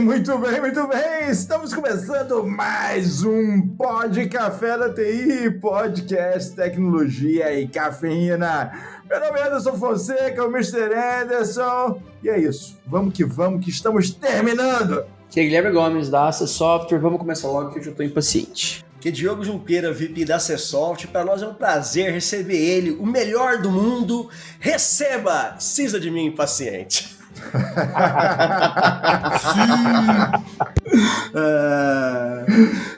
muito bem, muito bem. Estamos começando mais um Pod Café da TI, podcast, tecnologia e cafeína. Meu nome é Anderson Fonseca, o Mr. Anderson. E é isso, vamos, que estamos terminando. Aqui é Guilherme Gomes, da AC Software. Vamos começar logo que eu já estou impaciente. Aqui é Diogo Junqueira, VP da AC Software. Para nós é um prazer receber ele, o melhor do mundo. Receba, Cisa de mim, impaciente.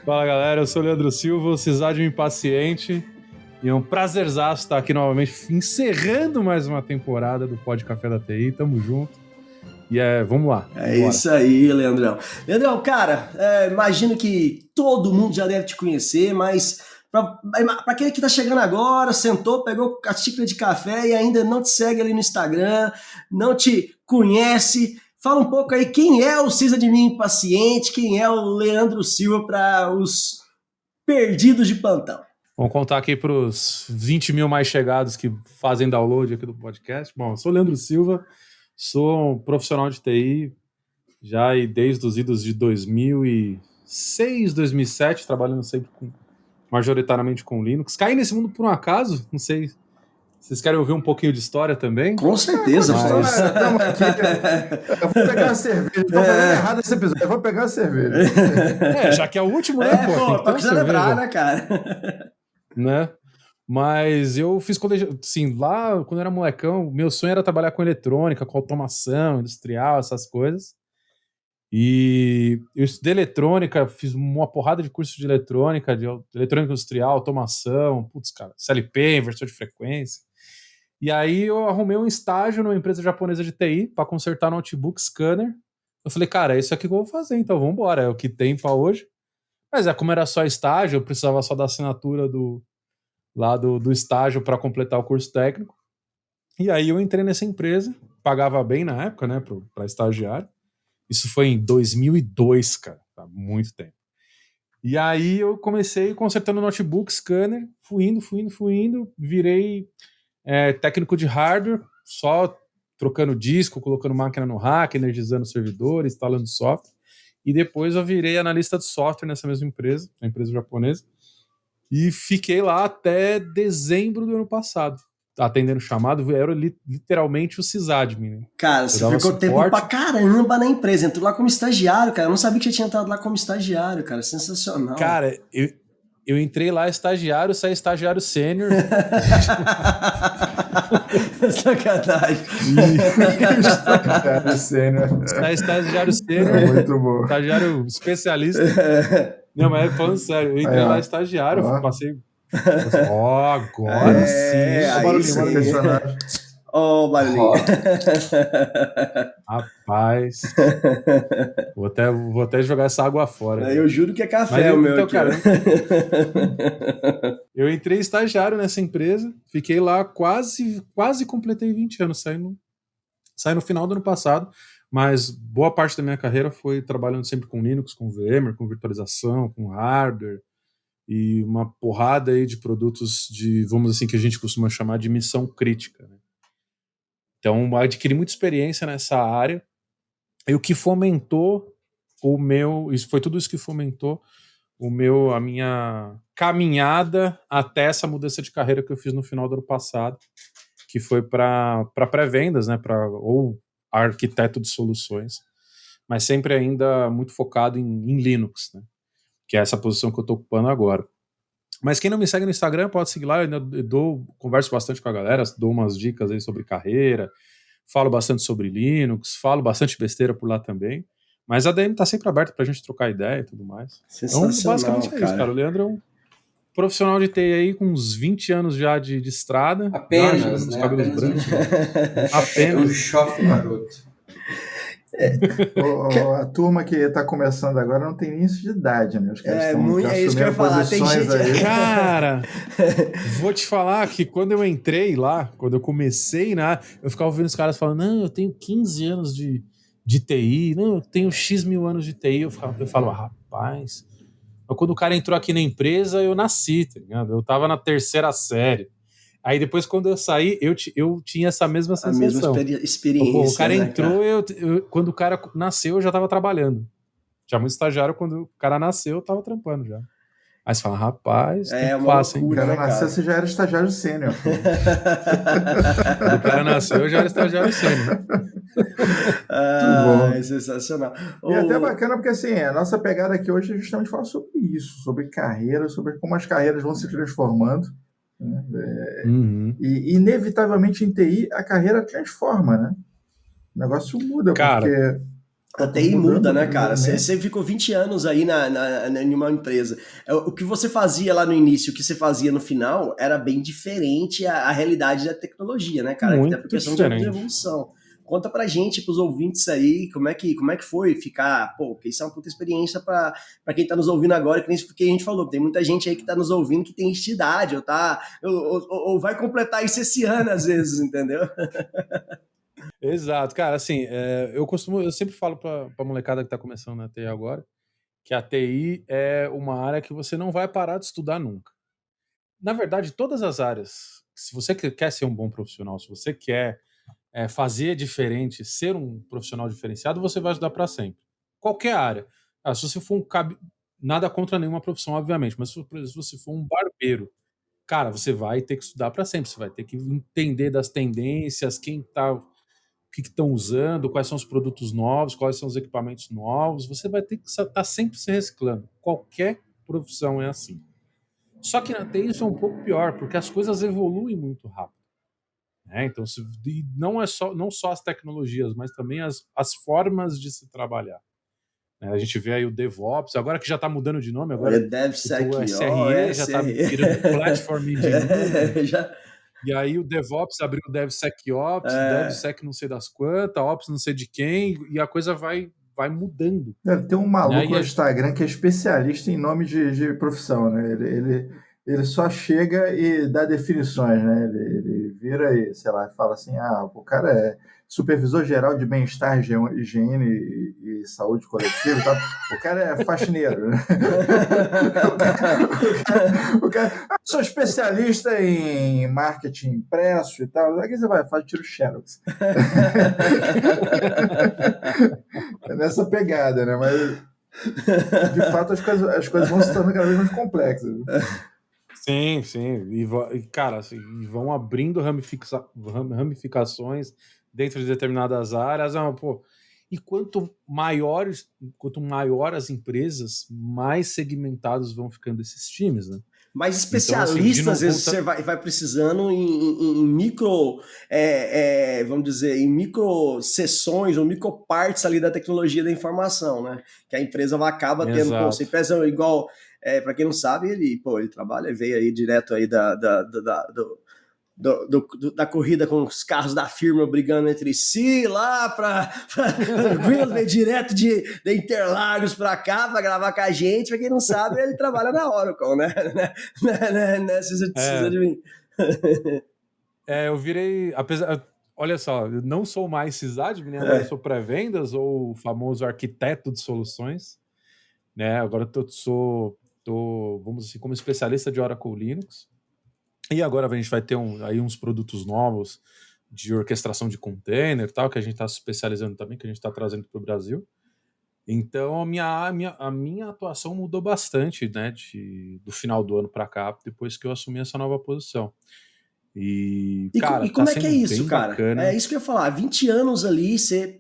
Fala galera, eu sou o Leandro Silva, o Cisádio Impaciente, e é um prazerzaço estar aqui novamente, encerrando mais uma temporada do Pod Café da TI, tamo junto, e vamos lá. É isso aí, Leandrão. Leandrão, cara, imagino que todo mundo já deve te conhecer, mas para aquele que tá chegando agora, sentou, pegou a xícara de café e ainda não te segue ali no Instagram, não te conhece, fala um pouco aí quem é o Cisa de mim Impaciente, quem é o Leandro Silva para os perdidos de plantão. Vamos contar aqui para os 20 mil mais chegados que fazem download aqui do podcast. Bom, eu sou o Leandro Silva, sou um profissional de TI já desde os idos de 2006, 2007, trabalhando sempre majoritariamente com Linux. Caí nesse mundo por um acaso, não sei. Vocês querem ouvir um pouquinho de história também? Com certeza. Mas... Eu vou pegar uma cerveja. Tô fazendo errado esse episódio. Eu vou pegar uma cerveja. Já que é o último, né? Tá precisando lembrar, né, cara? Né? Mas eu fiz colégio, assim, lá quando eu era molecão, meu sonho era trabalhar com eletrônica, com automação industrial, essas coisas. E eu estudei eletrônica, fiz uma porrada de curso de eletrônica industrial, automação, CLP, inversor de frequência. E aí eu arrumei um estágio numa empresa japonesa de TI para consertar notebook scanner. Eu falei, cara, é isso aqui que eu vou fazer, então vamos embora, é o que tem para hoje. Mas como era só estágio, eu precisava só da assinatura do estágio para completar o curso técnico. E aí eu entrei nessa empresa, pagava bem na época, né, para estagiário. Isso foi em 2002, cara, há muito tempo. E aí eu comecei consertando notebook, scanner, fui indo, virei técnico de hardware, só trocando disco, colocando máquina no rack, energizando servidores, instalando software. E depois eu virei analista de software nessa mesma empresa, a empresa japonesa, e fiquei lá até dezembro do ano passado. Atendendo chamado, eu era literalmente o sysadmin, né? Cara, você ficou suporte. Tempo pra caramba na empresa, entrou lá como estagiário, cara, eu não sabia que você tinha entrado lá como estagiário, cara, sensacional. Cara, eu entrei lá estagiário, saí estagiário sênior. Sacanagem. Estagiário sênior. Saí estagiário sênior. Muito bom. Estagiário especialista. Não, mas falando sério, eu entrei lá estagiário, passei... agora sim. Ó, o barulhinho. Rapaz. Vou até jogar essa água fora. Eu juro que é café o meu. Então, aqui, cara, eu entrei estagiário nessa empresa, fiquei lá quase completei 20 anos, saí no final do ano passado, mas boa parte da minha carreira foi trabalhando sempre com Linux, com VMware, com virtualização, com hardware, e uma porrada aí de produtos vamos assim, que a gente costuma chamar de missão crítica, né? Então, adquiri muita experiência nessa área, e o que fomentou foi tudo isso que fomentou a minha caminhada até essa mudança de carreira que eu fiz no final do ano passado, que foi para pré-vendas, né, ou arquiteto de soluções, mas sempre ainda muito focado em Linux, né? Que é essa posição que eu estou ocupando agora. Mas quem não me segue no Instagram pode seguir lá, eu converso bastante com a galera, dou umas dicas aí sobre carreira, falo bastante sobre Linux, falo bastante besteira por lá também, mas a DM tá sempre aberta pra gente trocar ideia e tudo mais. Então, basicamente é isso, cara. O Leandro é um profissional de TI aí com uns 20 anos já de estrada. Apenas, né? Cabelos brancos. Apenas. Um chofre maroto. A turma que tá começando agora não tem início de idade, né? Os caras estão isso que eu ia falar. Tem gente aí. Cara, vou te falar que quando eu entrei lá, quando eu comecei, né, eu ficava ouvindo os caras falando, não, eu tenho 15 anos de TI, não, eu tenho X mil anos de TI. Eu falo, rapaz, mas quando o cara entrou aqui na empresa, eu nasci, tá ligado? Eu tava na terceira série. Aí depois, quando eu saí, eu tinha essa mesma sensação. A mesma experiência. O cara né, entrou, cara? quando o cara nasceu, eu já estava trabalhando. Tinha muito estagiário, quando o cara nasceu, eu tava trampando já. Aí você fala, rapaz, É tempo uma passa, hein? O loucura, cara né, nasceu, cara? você já era estagiário sênior. Quando o cara nasceu, eu já era estagiário sênior. Muito bom. É sensacional. E até bacana porque assim, a nossa pegada aqui hoje é justamente falar sobre isso, sobre carreira, sobre como as carreiras vão se transformando, né? Uhum. E inevitavelmente em TI a carreira transforma, né? O negócio muda, Cara, porque A tá tudo TI muda, mudando, né, tudo em cara? movimento. Você ficou 20 anos aí em uma empresa. O que você fazia lá no início, o que você fazia no final, era bem diferente a realidade da tecnologia, né, cara? Até por muito questão de diferente. evolução. Conta pra gente, pros ouvintes aí, como é que foi ficar... Pô, porque isso é uma puta experiência pra quem tá nos ouvindo agora, que nem isso que a gente falou. Tem muita gente aí que tá nos ouvindo que tem idade, ou vai completar isso esse ano, às vezes, entendeu? Exato, cara, assim, eu sempre falo pra molecada que tá começando na TI agora, que a TI é uma área que você não vai parar de estudar nunca. Na verdade, todas as áreas, se você quer ser um bom profissional, se você quer fazer diferente, ser um profissional diferenciado, você vai estudar para sempre. Qualquer área. Se você for nada contra nenhuma profissão, obviamente, mas se você for um barbeiro, cara, você vai ter que estudar para sempre, você vai ter que entender das tendências, o que estão usando, quais são os produtos novos, quais são os equipamentos novos, você vai ter que estar sempre se reciclando. Qualquer profissão é assim. Só que na TI isso é um pouco pior, porque as coisas evoluem muito rápido, né? Então, não só as tecnologias, mas também as formas de se trabalhar, né? A gente vê aí o DevOps, agora que já está mudando de nome, agora o SRE já está virando Platform Engineering, e aí o DevOps abriu o DevSecOps, DevSec não sei das quantas, Ops não sei de quem, e a coisa vai mudando. Tem um maluco Né? no Instagram que é especialista em nome de profissão, né? Ele só chega e dá definições, né? Ele vira e, sei lá, fala assim, o cara é supervisor geral de bem-estar, higiene e saúde coletiva e tal. O cara é faxineiro, né? o cara sou especialista em marketing impresso e tal. Aqui você vai, faz tiro Xerox. É nessa pegada, né? Mas, de fato, as coisas vão se tornando cada vez mais complexas. Sim. Cara, assim, vão abrindo ramificações dentro de determinadas áreas. E quanto maior as empresas, mais segmentados vão ficando esses times, né? Mais especialistas, então, assim, às vezes você vai precisando em micro, vamos dizer, em micro sessões ou micro partes ali da tecnologia da informação, né? Que a empresa acaba tendo, pô, essa empresa igual, para quem não sabe, ele trabalha, veio aí direto aí da corrida com os carros da firma brigando entre si lá para veio direto de Interlagos para cá para gravar com a gente. Para quem não sabe, ele trabalha na Oracle, né? Vocês de mim. Eu virei, olha só, eu não sou mais sysadmin, né? Agora eu sou pré-vendas ou o famoso arquiteto de soluções, né? Agora eu tô, vamos assim, como especialista de Oracle Linux. E agora a gente vai ter aí uns produtos novos de orquestração de container e tal, que a gente está se especializando também, que a gente está trazendo para o Brasil. Então a minha atuação mudou bastante, né, do final do ano para cá, depois que eu assumi essa nova posição. E cara, como tá é que é isso, cara? Bacana. É isso que eu ia falar. 20 anos ali, você,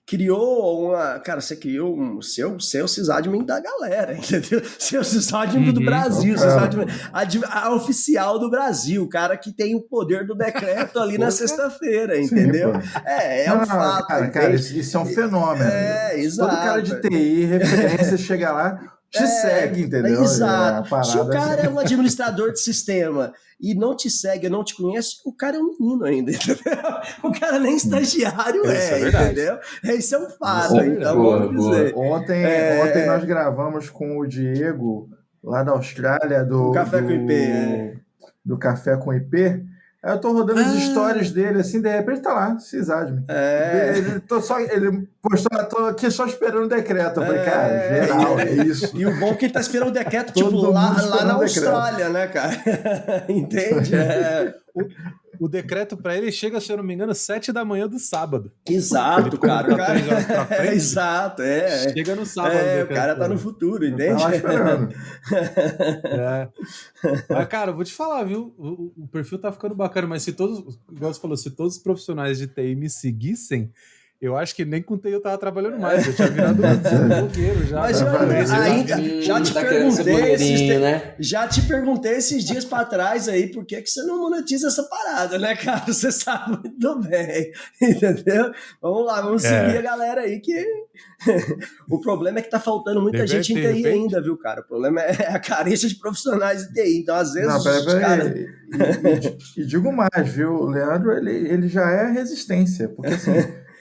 criou você criou o seu sysadmin da galera, entendeu? Seu sysadmin do Brasil, sysadmin a oficial do Brasil, o cara que tem o poder do decreto ali na sexta-feira, entendeu? Um fato. Cara, isso é um fenômeno. Exato. Todo cara de TI, referência, chega lá, te segue, entendeu? Exato. Se o cara é um administrador de sistema e não te segue, não te conhece, o cara é um menino ainda, entendeu? O cara nem estagiário entendeu? Isso é um fato. Então, vamos dizer. Ontem nós gravamos com o Diego, lá da Austrália, do Café com IP, do Café com IP. Aí eu tô rodando as histórias dele, assim, de repente tá lá, sysadmin. Ele postou, tô aqui só esperando o decreto. Eu falei, cara, geral, é isso. E o bom é que ele tá esperando o decreto, tipo, lá na Austrália, né, cara? Entende? O decreto pra ele chega, se eu não me engano, 7 da manhã do sábado. Exato, Ele, como cara. tá 3 horas pra frente, Exato, chega no sábado. o cara tá no futuro, Eu entende? tava esperando. Mas, cara, eu vou te falar, viu? O perfil tá ficando bacana, mas se todos, igual você falou, se todos os profissionais de TI me seguissem, eu acho que nem com TI eu tava trabalhando mais. Eu tinha virado blogueiro já. Mas já te tá querendo ser blogueirinho, né? Já te perguntei esses dias pra trás aí por que você não monetiza essa parada, né, cara? Você sabe muito bem, entendeu? Vamos lá, vamos seguir a galera aí que... O problema é que tá faltando muita gente em TI ainda, viu, cara? O problema é a carência de profissionais de TI. Então, às vezes, Cara... E digo mais, viu? O Leandro, ele já é resistência, porque assim...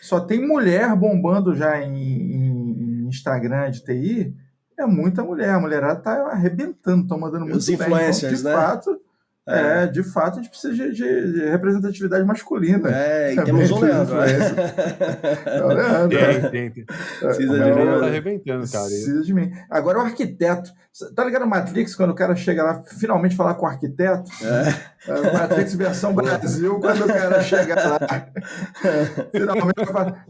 Só tem mulher bombando já em Instagram de TI, é muita mulher. A mulherada tá arrebentando, estão mandando muito bem. Os influencers, então, de fato, a gente precisa de representatividade masculina. E temos um Leandro. Tem. Precisa de mim. Tá arrebentando, cara. Precisa de mim. Agora, o arquiteto. Tá ligado no Matrix, quando o cara chega lá, finalmente falar com o arquiteto? Matrix versão Brasil, quando o cara chega lá. Finalmente,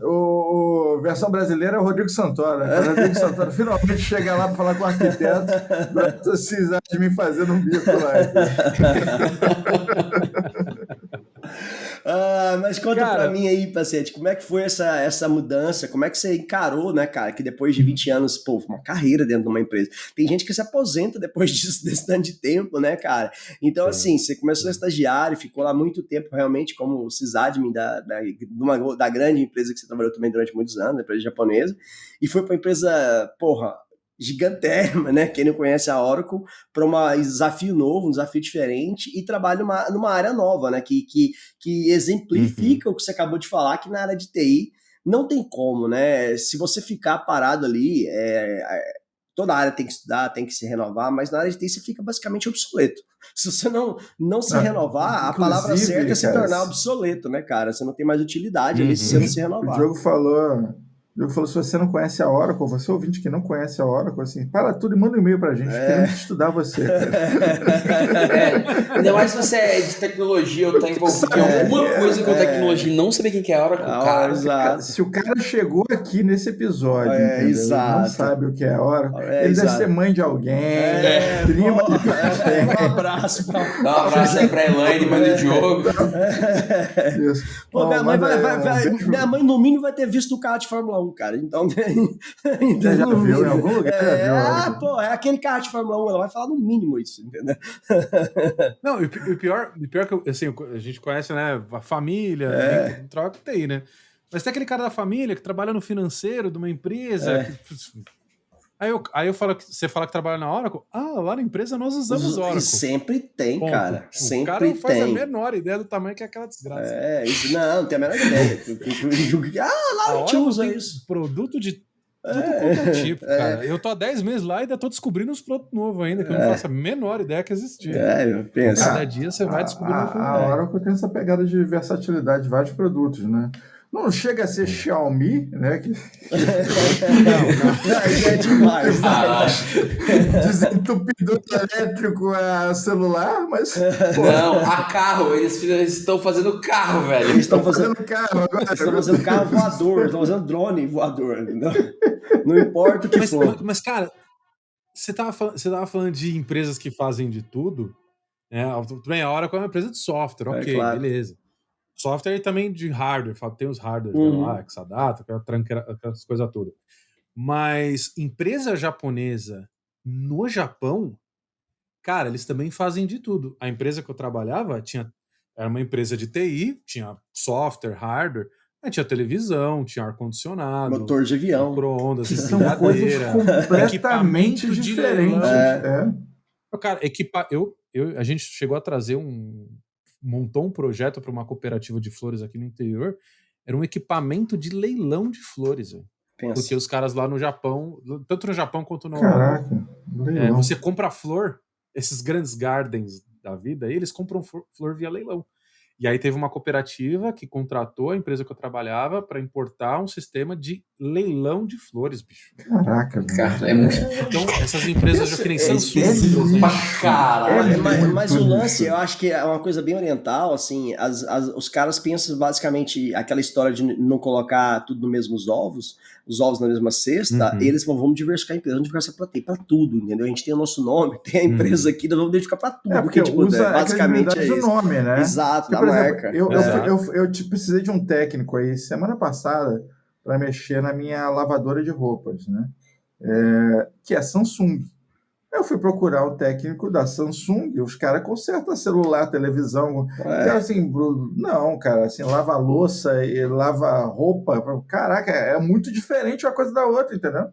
o versão brasileira é o Rodrigo Santoro. O Rodrigo Santoro finalmente chega lá para falar com o arquiteto, para precisar de mim fazendo um bico lá. Mas conta pra mim aí, paciente, como é que foi essa mudança? Como é que você encarou, né, cara, que depois de 20 anos, pô, uma carreira dentro de uma empresa. Tem gente que se aposenta depois desse tanto de tempo, né, cara? Então, assim, você começou estagiário, ficou lá muito tempo realmente como sysadmin da grande empresa que você trabalhou também durante muitos anos, a empresa japonesa, e foi pra empresa, porra, gigantérrima, né? Quem não conhece a Oracle, para um desafio novo, um desafio diferente, e trabalha numa área nova, né? Que exemplifica o que você acabou de falar, que na área de TI não tem como, né? Se você ficar parado ali, toda área tem que estudar, tem que se renovar, mas na área de TI você fica basicamente obsoleto. Se você não se renovar, a palavra certa é se tornar obsoleto, né, cara? Você não tem mais utilidade ali se você não se renovar. O Diogo falou, se você não conhece a Oracle, você ouvinte que não conhece a Oracle, assim, para tudo e manda um e-mail pra gente, queremos estudar você. Ainda mais se você é de tecnologia ou tá envolvido em alguma coisa com tecnologia e não saber quem que é a Oracle, cara. Exato. Se o cara chegou aqui nesse episódio, ele não sabe o que é a Oracle, ele deve ser mãe de alguém, prima de alguém. Um abraço pra... Dá um abraço aí pra Elaine, mãe do Diogo. Pô, minha mãe no mínimo vai ter visto o carro de Fórmula 1, cara. Então, já viu em algum lugar? É aquele carro de Fórmula 1, ela vai falar no mínimo isso, entendeu? Não, e o pior que assim, a gente conhece, né, a família, troca TI, né? Mas tem aquele cara da família que trabalha no financeiro de uma empresa. Aí eu falo que você fala que trabalha na Oracle. Lá na empresa nós usamos Oracle. Sempre tem, ponto. Cara. Sempre o cara não faz a menor ideia do tamanho que é aquela desgraça. Isso não tem a menor ideia. Lá a gente usa isso. Produto de tudo quanto é tipo, cara. Eu tô há 10 meses lá e ainda tô descobrindo uns produtos novos ainda, que eu não faço a menor ideia que existia. Eu penso. Cada dia você vai descobrindo a Oracle tem essa pegada de versatilidade de vários produtos, né? Não chega a ser Xiaomi, né? Não, é demais. Desentupidor elétrico a celular, mas... Não, a carro. Eles estão fazendo carro, velho. Eles estão fazendo carro agora. Eles estão fazendo carro voador, estão fazendo drone voador. Não importa o que for. Mas, cara, você tava falando de empresas que fazem de tudo, né? Também a Oracle é uma empresa de software, ok, claro. Beleza. Software e também de hardware, tem os hardware lá, Exadata, aquelas coisas todas. Mas empresa japonesa no Japão, cara, eles também fazem de tudo. A empresa que eu trabalhava era uma empresa de TI, tinha software, hardware, tinha televisão, tinha ar-condicionado, motor de avião, que micro-ondas, são coisas completamente diferentes. Cara, a gente chegou a trazer montou um projeto para uma cooperativa de flores aqui no interior, era um equipamento de leilão de flores, velho. Porque os caras lá no Japão, tanto no Japão quanto no... Caraca, você compra flor, esses grandes gardens da vida, eles compram flor via leilão. E aí teve uma cooperativa que contratou a empresa que eu trabalhava para importar um sistema de leilão de flores, bicho. Caraca, Cara, é muito. Então, essas empresas já que nem Samsung. lixo. Pra caralho. Mas o lance, eu acho que é uma coisa bem oriental, assim, os caras pensam basicamente aquela história de não colocar tudo no mesmo os ovos na mesma cesta, eles vamos diversificar a empresa, vamos diversificar pra tudo, entendeu? A gente tem o nosso nome, tem a empresa aqui, nós vamos diversificar pra tudo. Porque tipo, usa basicamente é do nome, né? Exato, Porque, da por marca. exemplo, eu precisei de um técnico aí semana passada para mexer na minha lavadora de roupas, né? Que é Samsung. Eu fui procurar o técnico da Samsung, os caras consertam celular, televisão. Então, assim, não, cara, assim, lava louça e lava roupa. Caraca, é muito diferente uma coisa da outra, entendeu?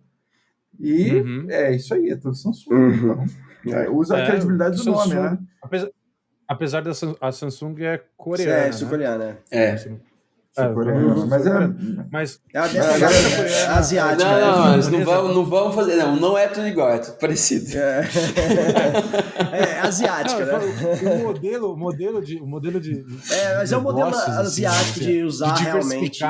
E é isso aí, é tudo Samsung. Então, usa a credibilidade do Samsung, nome, né? Apesar da a Samsung é coreana. Sul-coreana, Mas é asiática. Não vamos fazer. Não é tudo igual, é tudo parecido. É asiática, né? O modelo de. Mas é um modelo asiático de usar de realmente.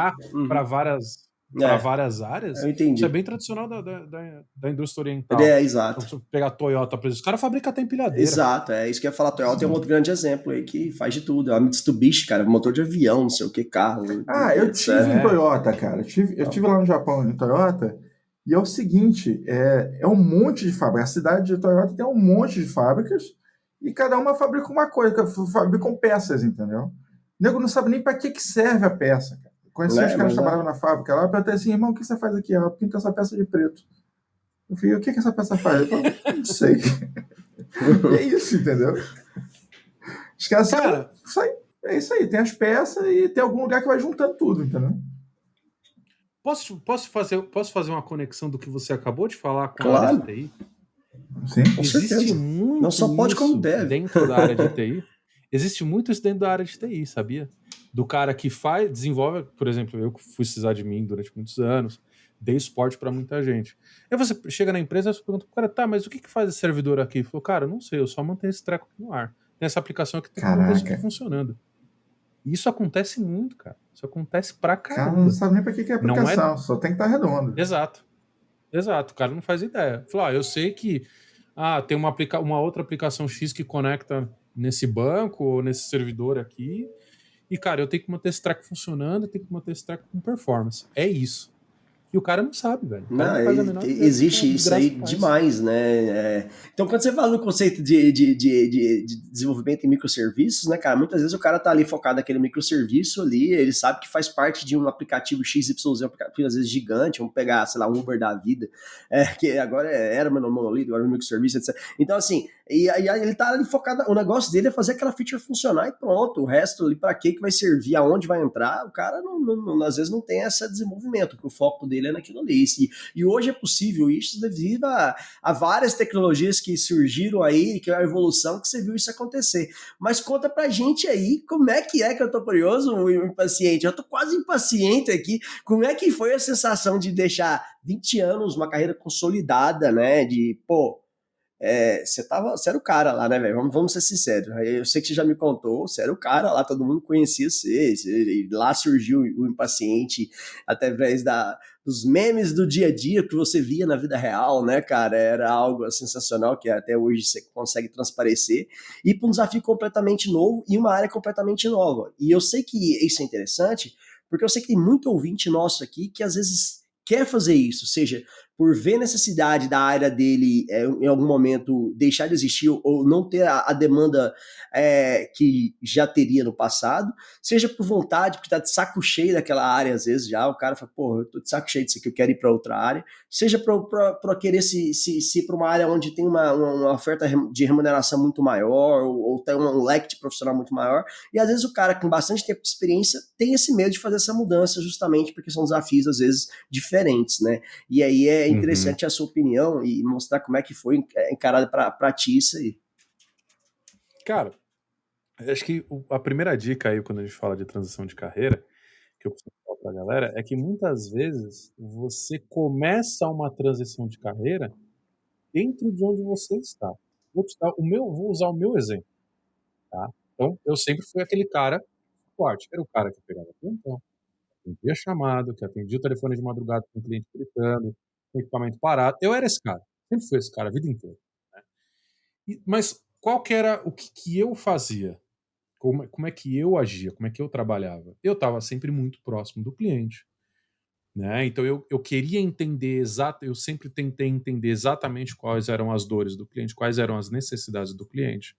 Para várias áreas. Eu entendi. Isso é bem tradicional da indústria oriental. Exato. Então, se pegar a Toyota, por exemplo, os caras fabricam até empilhadeira. Exato, é isso que eu ia falar. A Toyota é um outro grande exemplo aí que faz de tudo. A Mitsubishi, cara, motor de avião, não sei o que, carro. Eu tive em Toyota, cara. Eu tive lá no Japão em Toyota. E é o seguinte, é um monte de fábricas. A cidade de Toyota tem um monte de fábricas e cada uma fabrica uma coisa, fabricam peças, entendeu? O nego não sabe nem para que serve a peça, cara. Conheci os caras que trabalhavam na fábrica lá, eu perguntei assim, irmão, o que você faz aqui? Eu pinto essa peça de preto. Eu falei, o que essa peça faz? Eu falei, não sei. E é isso, entendeu? Os caras sabem, é isso aí, tem as peças e tem algum lugar que vai juntando tudo, entendeu? Posso fazer uma conexão do que você acabou de falar com a área de TI? Sim, com Existe certeza. muito não só pode como deve. Dentro da área de TI. Existe muito isso dentro da área de TI, sabia? Do cara que desenvolve, por exemplo, eu que fui sysadmin durante muitos anos, dei suporte para muita gente. Aí você chega na empresa e você pergunta pro cara, tá, mas o que faz esse servidor aqui? Ele falou, cara, eu não sei, eu só mantenho esse treco aqui no ar. Tem essa aplicação aqui, tem que manter isso aqui funcionando. E isso acontece muito, cara. Isso acontece pra caramba. O cara não sabe nem pra que é a aplicação, só tem que estar redondo. Exato. O cara não faz ideia. Falou, eu sei que tem uma outra aplicação X que conecta nesse banco ou nesse servidor aqui. E, cara, eu tenho que manter esse treco funcionando, eu tenho que manter esse treco com performance. É isso. E o cara não sabe, velho. Existe isso aí demais, né? Então, quando você fala no conceito de desenvolvimento em microserviços, né, cara, muitas vezes o cara tá ali focado naquele microserviço ali, ele sabe que faz parte de um aplicativo XYZ, um aplicativo às vezes gigante, vamos pegar, sei lá, um Uber da vida, que agora era monolito, agora é um microserviço, etc. Então, assim, e aí ele tá ali focado, o negócio dele é fazer aquela feature funcionar e pronto, o resto ali pra que vai servir, aonde vai entrar, o cara às vezes não tem esse desenvolvimento, porque o foco dele é naquilo ali. E hoje é possível isso devido a várias tecnologias que surgiram aí, que é a evolução que você viu isso acontecer. Mas conta pra gente aí como é que eu tô curioso, impaciente, eu tô quase impaciente aqui, como é que foi a sensação de deixar 20 anos, uma carreira consolidada, né, de, você era o cara lá, né, velho? Vamos ser sinceros. Eu sei que você já me contou, você era o cara lá, todo mundo conhecia você, lá surgiu o impaciente através dos memes do dia a dia que você via na vida real, né, cara? Era algo sensacional que até hoje você consegue transparecer. E para um desafio completamente novo e uma área completamente nova. E eu sei que isso é interessante, porque eu sei que tem muito ouvinte nosso aqui que às vezes quer fazer isso, seja por ver necessidade da área dele em algum momento deixar de existir ou não ter a demanda que já teria no passado, seja por vontade, porque tá de saco cheio daquela área às vezes já, o cara fala, eu tô de saco cheio disso aqui, eu quero ir para outra área, seja para querer se ir para uma área onde tem uma oferta de remuneração muito maior ou tem um leque de profissional muito maior, e às vezes o cara com bastante tempo de experiência tem esse medo de fazer essa mudança justamente porque são desafios às vezes diferentes, né? E aí é interessante a sua opinião e mostrar como é que foi encarado pra ti isso aí. Cara, acho que a primeira dica aí quando a gente fala de transição de carreira, que eu costumo falar pra galera, é que muitas vezes você começa uma transição de carreira dentro de onde você está. Vou usar o meu exemplo, tá? Então, eu sempre fui aquele cara suporte. Era o cara que pegava plantão, atendia chamada, que atendia o telefone de madrugada com o cliente gritando, com o equipamento parado. Eu era esse cara. Sempre fui esse cara a vida inteira, né. Mas qual que era o que eu fazia? Como é que eu agia? Como é que eu trabalhava? Eu estava sempre muito próximo do cliente, né? Então eu queria entender eu sempre tentei entender exatamente quais eram as dores do cliente, quais eram as necessidades do cliente,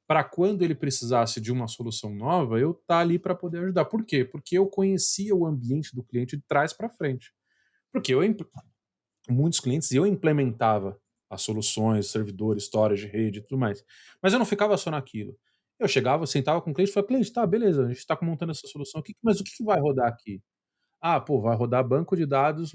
para quando ele precisasse de uma solução nova, eu estar ali para poder ajudar. Por quê? Porque eu conhecia o ambiente do cliente de trás para frente. Porque muitos clientes eu implementava as soluções, servidores, storage, rede e tudo mais. Mas eu não ficava só naquilo. Eu chegava, sentava com o cliente e falava, cliente, tá, beleza, a gente está montando essa solução aqui, mas o que vai rodar aqui? Ah, pô, vai rodar banco de dados,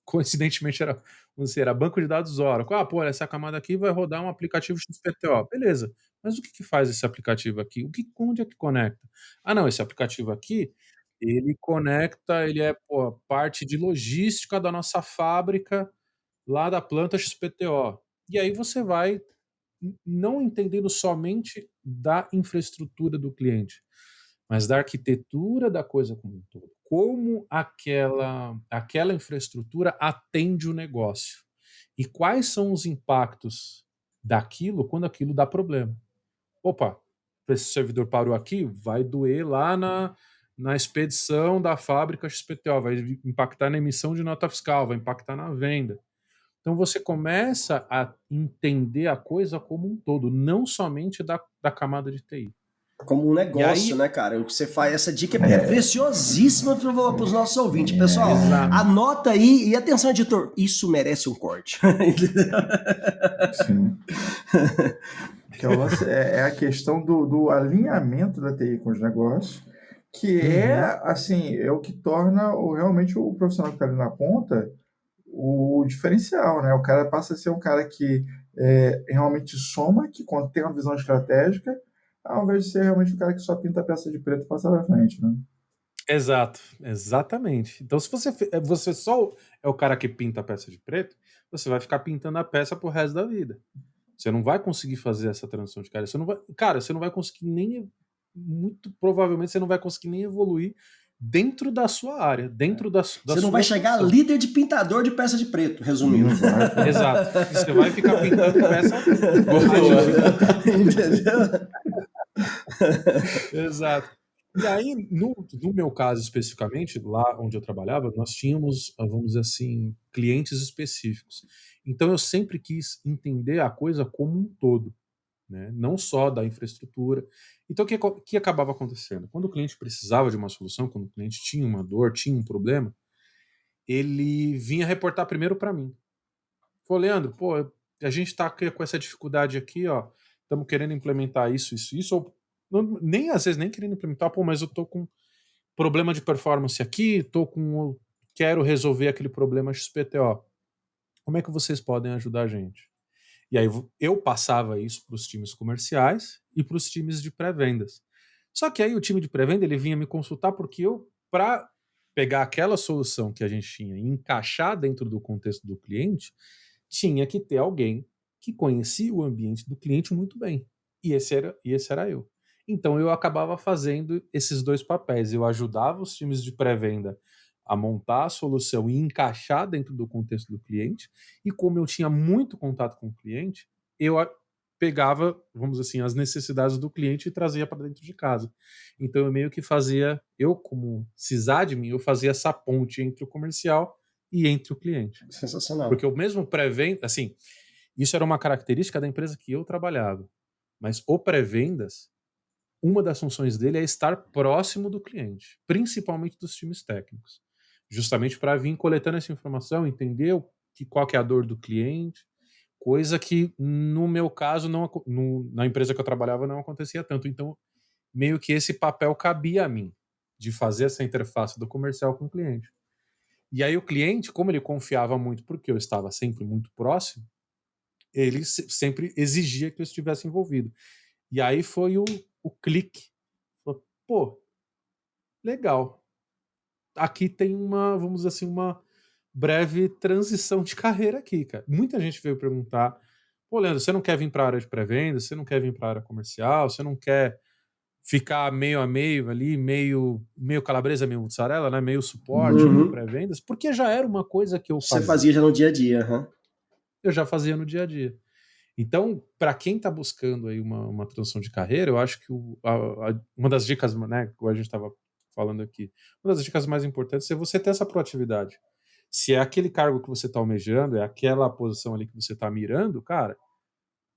coincidentemente era banco de dados Oracle. Ah, pô, essa camada aqui vai rodar um aplicativo XPTO. Beleza, mas o que faz esse aplicativo aqui? Onde é que conecta? Ah, não, esse aplicativo aqui, ele conecta, ele é, pô, parte de logística da nossa fábrica lá da planta XPTO. E aí você vai não entendendo somente da infraestrutura do cliente, mas da arquitetura da coisa como um todo. Como aquela infraestrutura atende o negócio e quais são os impactos daquilo quando aquilo dá problema. Opa, esse servidor parou aqui, vai doer lá na expedição da fábrica XPTO, vai impactar na emissão de nota fiscal, vai impactar na venda. Então você começa a entender a coisa como um todo, não somente da camada de TI. Como um negócio, né, cara? O que você faz, essa dica é preciosíssima para os nossos ouvintes. Pessoal, anota aí e atenção, editor, isso merece um corte. Sim. É a questão do alinhamento da TI com os negócios, que assim, é o que torna realmente o profissional que está ali na ponta o diferencial, né? O cara passa a ser um cara que realmente soma, que tem uma visão estratégica, ao invés de ser realmente o cara que só pinta a peça de preto e passa pra frente, né? Exato, exatamente. Então, se você só é o cara que pinta a peça de preto, você vai ficar pintando a peça pro resto da vida. Você não vai conseguir fazer essa transição de carreira. Você não vai conseguir nem, muito provavelmente, você não vai conseguir nem evoluir dentro da sua área, dentro da Você não vai chegar função. líder de pintador de peça de preto, resumindo. Exato. E você vai ficar pintando peça. Entendeu? Exato. E aí, no meu caso especificamente, lá onde eu trabalhava, nós tínhamos, vamos dizer assim, clientes específicos. Então eu sempre quis entender a coisa como um todo, né? Não só da infraestrutura. Então o que acabava acontecendo? Quando o cliente precisava de uma solução, quando o cliente tinha uma dor, tinha um problema, ele vinha reportar primeiro para mim. Falou, Leandro, pô, a gente está com essa dificuldade aqui, ó, estamos querendo implementar isso, ou nem às vezes nem querendo implementar, pô, mas eu tô com problema de performance aqui, quero resolver aquele problema XPTO. Como é que vocês podem ajudar a gente? E aí eu passava isso para os times comerciais e para os times de pré-vendas. Só que aí o time de pré-venda ele vinha me consultar porque para pegar aquela solução que a gente tinha e encaixar dentro do contexto do cliente, tinha que ter alguém que conhecia o ambiente do cliente muito bem. E esse era eu. Então eu acabava fazendo esses dois papéis. Eu ajudava os times de pré-venda a montar a solução e encaixar dentro do contexto do cliente. E como eu tinha muito contato com o cliente, eu pegava, vamos dizer assim, as necessidades do cliente e trazia para dentro de casa. Então eu meio que como sysadmin, eu fazia essa ponte entre o comercial e entre o cliente. Sensacional. Porque o mesmo pré-venda, assim, isso era uma característica da empresa que eu trabalhava. Mas o pré-vendas, uma das funções dele é estar próximo do cliente, principalmente dos times técnicos. Justamente para vir coletando essa informação, entender qual que é a dor do cliente, coisa que no meu caso, na empresa que eu trabalhava, não acontecia tanto. Então, meio que esse papel cabia a mim, de fazer essa interface do comercial com o cliente. E aí o cliente, como ele confiava muito porque eu estava sempre muito próximo, ele sempre exigia que eu estivesse envolvido. E aí foi o clique. Pô, legal. Aqui tem vamos dizer assim, uma breve transição de carreira aqui, cara. Muita gente veio perguntar, pô, Leandro, você não quer vir para a área de pré-venda? Você não quer vir para a área comercial? Você não quer ficar meio a meio ali, meio calabresa, meio mussarela, né? Meio suporte, meio pré-vendas, porque já era uma coisa que eu fazia. Você fazia já no dia a dia, Eu já fazia no dia a dia. Então, para quem está buscando aí uma transição de carreira, eu acho que uma das dicas, né, que a gente estava falando aqui, uma das dicas mais importantes é você ter essa proatividade. Se é aquele cargo que você está almejando, é aquela posição ali que você está mirando, cara,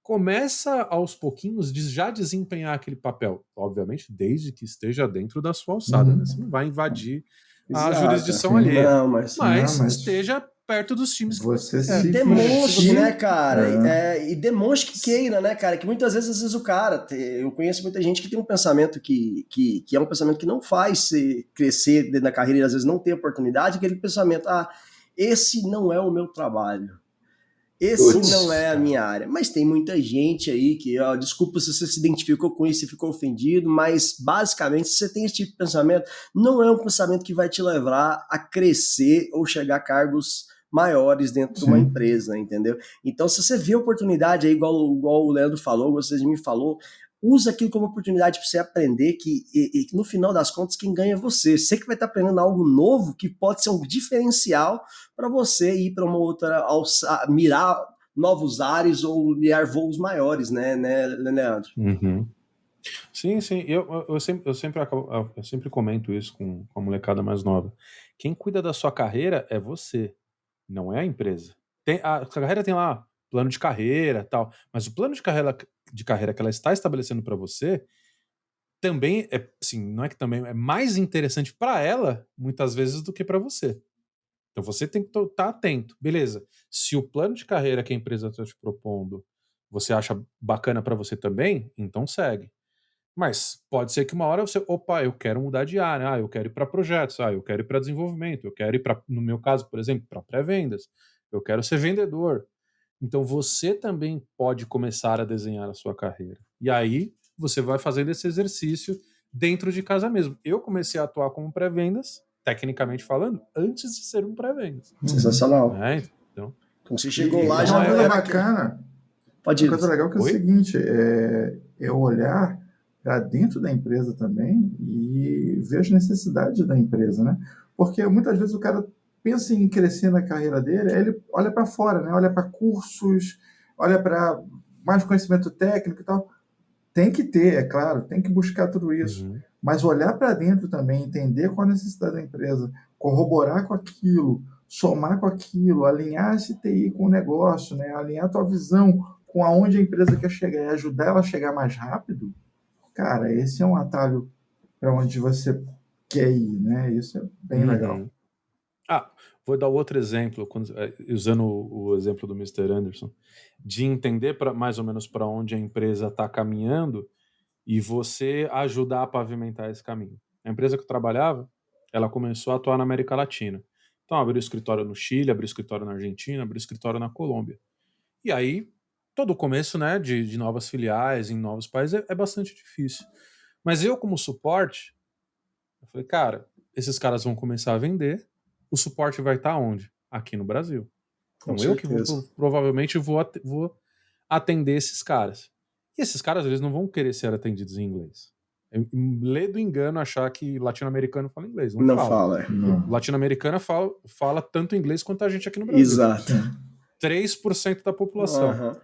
começa aos pouquinhos de já desempenhar aquele papel. Obviamente, desde que esteja dentro da sua alçada, né? Você não vai invadir a jurisdição alheia. Não, mas esteja perto dos times que você e demonstre, né, cara? É. E demonstre que queira, né, cara? Que muitas vezes o cara... Eu conheço muita gente que tem um pensamento que é um pensamento que não faz se crescer dentro da carreira e às vezes não tem oportunidade, aquele pensamento, esse não é o meu trabalho. Esse não é a minha área. Mas tem muita gente aí que, desculpa se você se identificou com isso e ficou ofendido, mas basicamente, se você tem esse tipo de pensamento, não é um pensamento que vai te levar a crescer ou chegar a cargos maiores dentro de uma empresa, entendeu? Então, se você vê oportunidade aí, igual o Leandro falou, você me falou, usa aquilo como oportunidade para você aprender que no final das contas quem ganha é você. Você que vai estar aprendendo algo novo que pode ser um diferencial para você ir para uma outra, mirar novos ares ou mirar voos maiores, né Leandro? Sim. Eu sempre comento isso com a molecada mais nova. Quem cuida da sua carreira é você, não é a empresa. A carreira tem lá plano de carreira tal, mas o plano de carreira que ela está estabelecendo para você também não é que também é mais interessante para ela muitas vezes do que para você. Então você tem que estar atento, beleza? Se o plano de carreira que a empresa está te propondo você acha bacana para você também, então segue. Mas pode ser que uma hora você, eu quero mudar de área, eu quero ir para projetos, eu quero ir para desenvolvimento, eu quero ir para, no meu caso, por exemplo, para pré-vendas, eu quero ser vendedor. Então você também pode começar a desenhar a sua carreira. E aí você vai fazendo esse exercício dentro de casa mesmo. Eu comecei a atuar como pré-vendas, tecnicamente falando, antes de ser um pré-vendas. Sensacional. Então você chegou lá, já uma coisa bacana. Pode ir. Uma coisa legal que é o seguinte, eu olhar para dentro da empresa também e ver as necessidades da empresa, né? Porque muitas vezes o cara pensa em crescer na carreira dele, aí ele olha para fora, né? Olha para cursos, olha para mais conhecimento técnico e tal. Tem que ter, é claro, tem que buscar tudo isso. Mas olhar para dentro também, entender qual a necessidade da empresa, corroborar com aquilo, somar com aquilo, alinhar esse TI com o negócio, né? Alinhar a tua visão com aonde a empresa quer chegar e ajudar ela a chegar mais rápido, cara, esse é um atalho para onde você quer ir, né? Isso é bem legal. Vou dar outro exemplo, usando o exemplo do Mr. Anderson, de entender mais ou menos para onde a empresa está caminhando e você ajudar a pavimentar esse caminho. A empresa que eu trabalhava, ela começou a atuar na América Latina. Então, abriu escritório no Chile, abriu escritório na Argentina, abriu escritório na Colômbia. E aí, todo o começo, né, de novas filiais em novos países é bastante difícil. Mas eu, como suporte, eu falei, cara, esses caras vão começar a vender, o suporte vai estar onde? Aqui no Brasil. Então eu que provavelmente vou atender esses caras. E esses caras, eles não vão querer ser atendidos em inglês. Lê do engano achar que latino-americano fala inglês. Não fala. Latino-americano fala tanto inglês quanto a gente aqui no Brasil. Exato. 3% da população.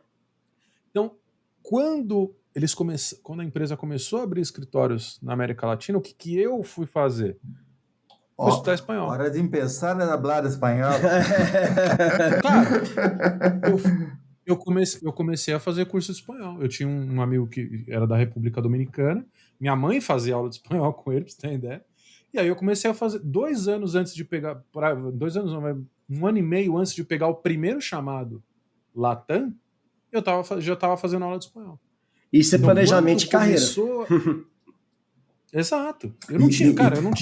Então, quando a empresa começou a abrir escritórios na América Latina, o que eu fui fazer? Fui estudar espanhol. Hora de empezar a hablar espanhol. Cara, eu comecei a fazer curso de espanhol. Eu tinha um amigo que era da República Dominicana. Minha mãe fazia aula de espanhol com ele, pra você ter ideia. E aí eu comecei a fazer 2 anos antes de pegar... 2 anos não, mas 1 ano e meio antes de pegar o primeiro chamado Latam, eu já estava fazendo aula de espanhol. Isso é planejamento de carreira. Exato. Eu não tinha.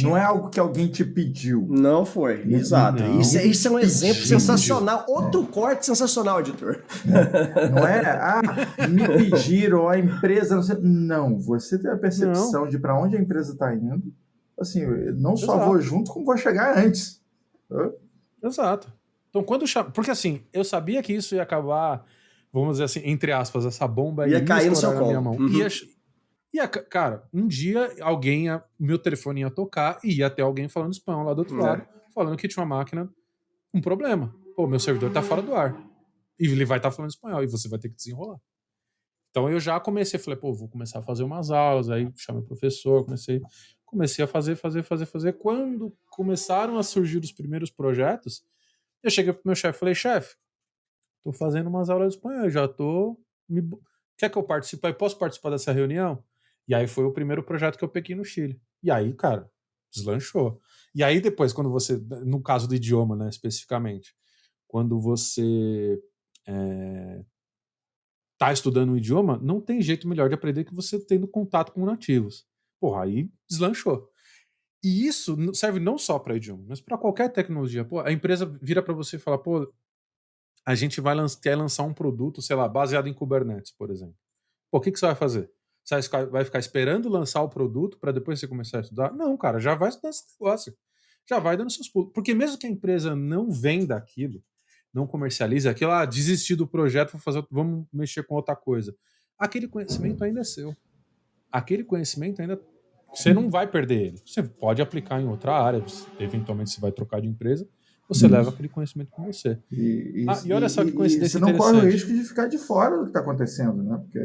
Não é algo que alguém te pediu. Não foi, exato. Não. Isso é um exemplo sensacional. Outro corte sensacional, editor. Não é, me pediram, a empresa... Não, você tem a percepção de para onde a empresa está indo. Assim, eu não só vou junto, como vou chegar antes. Exato. Então, porque assim, eu sabia que isso ia acabar, vamos dizer assim, entre aspas, essa bomba ia cair no seu na minha mão. E, cara, um dia meu telefone ia tocar e ia ter alguém falando espanhol lá do outro lado, falando que tinha uma máquina, um problema. Pô, meu servidor tá fora do ar. E ele vai estar falando espanhol e você vai ter que desenrolar. Então eu já comecei, falei, pô, vou começar a fazer umas aulas, aí chamei o professor, comecei a fazer. Quando começaram a surgir os primeiros projetos, eu cheguei pro meu chefe e falei, chefe, tô fazendo umas aulas de espanhol, já tô... Quer que eu participe? Posso participar dessa reunião? E aí foi o primeiro projeto que eu peguei no Chile. E aí, cara, deslanchou. E aí depois, quando você... No caso do idioma, né, especificamente, quando você tá estudando um idioma, não tem jeito melhor de aprender que você tendo contato com nativos. Porra, aí deslanchou. E isso serve não só para idioma, mas para qualquer tecnologia. Pô, a empresa vira para você e fala, pô, a gente quer lançar um produto, sei lá, baseado em Kubernetes, por exemplo. Pô, o que você vai fazer? Você vai ficar esperando lançar o produto para depois você começar a estudar? Não, cara, já vai estudar esse negócio. Já vai dando seus pulos. Porque mesmo que a empresa não venda aquilo, não comercialize aquilo, desistir do projeto, vamos mexer com outra coisa. Aquele conhecimento ainda é seu. Aquele conhecimento ainda... Você não vai perder ele. Você pode aplicar em outra área, eventualmente você vai trocar de empresa, você leva aquele conhecimento com você. E olha só que coincidência você não interessante. corre o risco de ficar de fora do que está acontecendo, né? Porque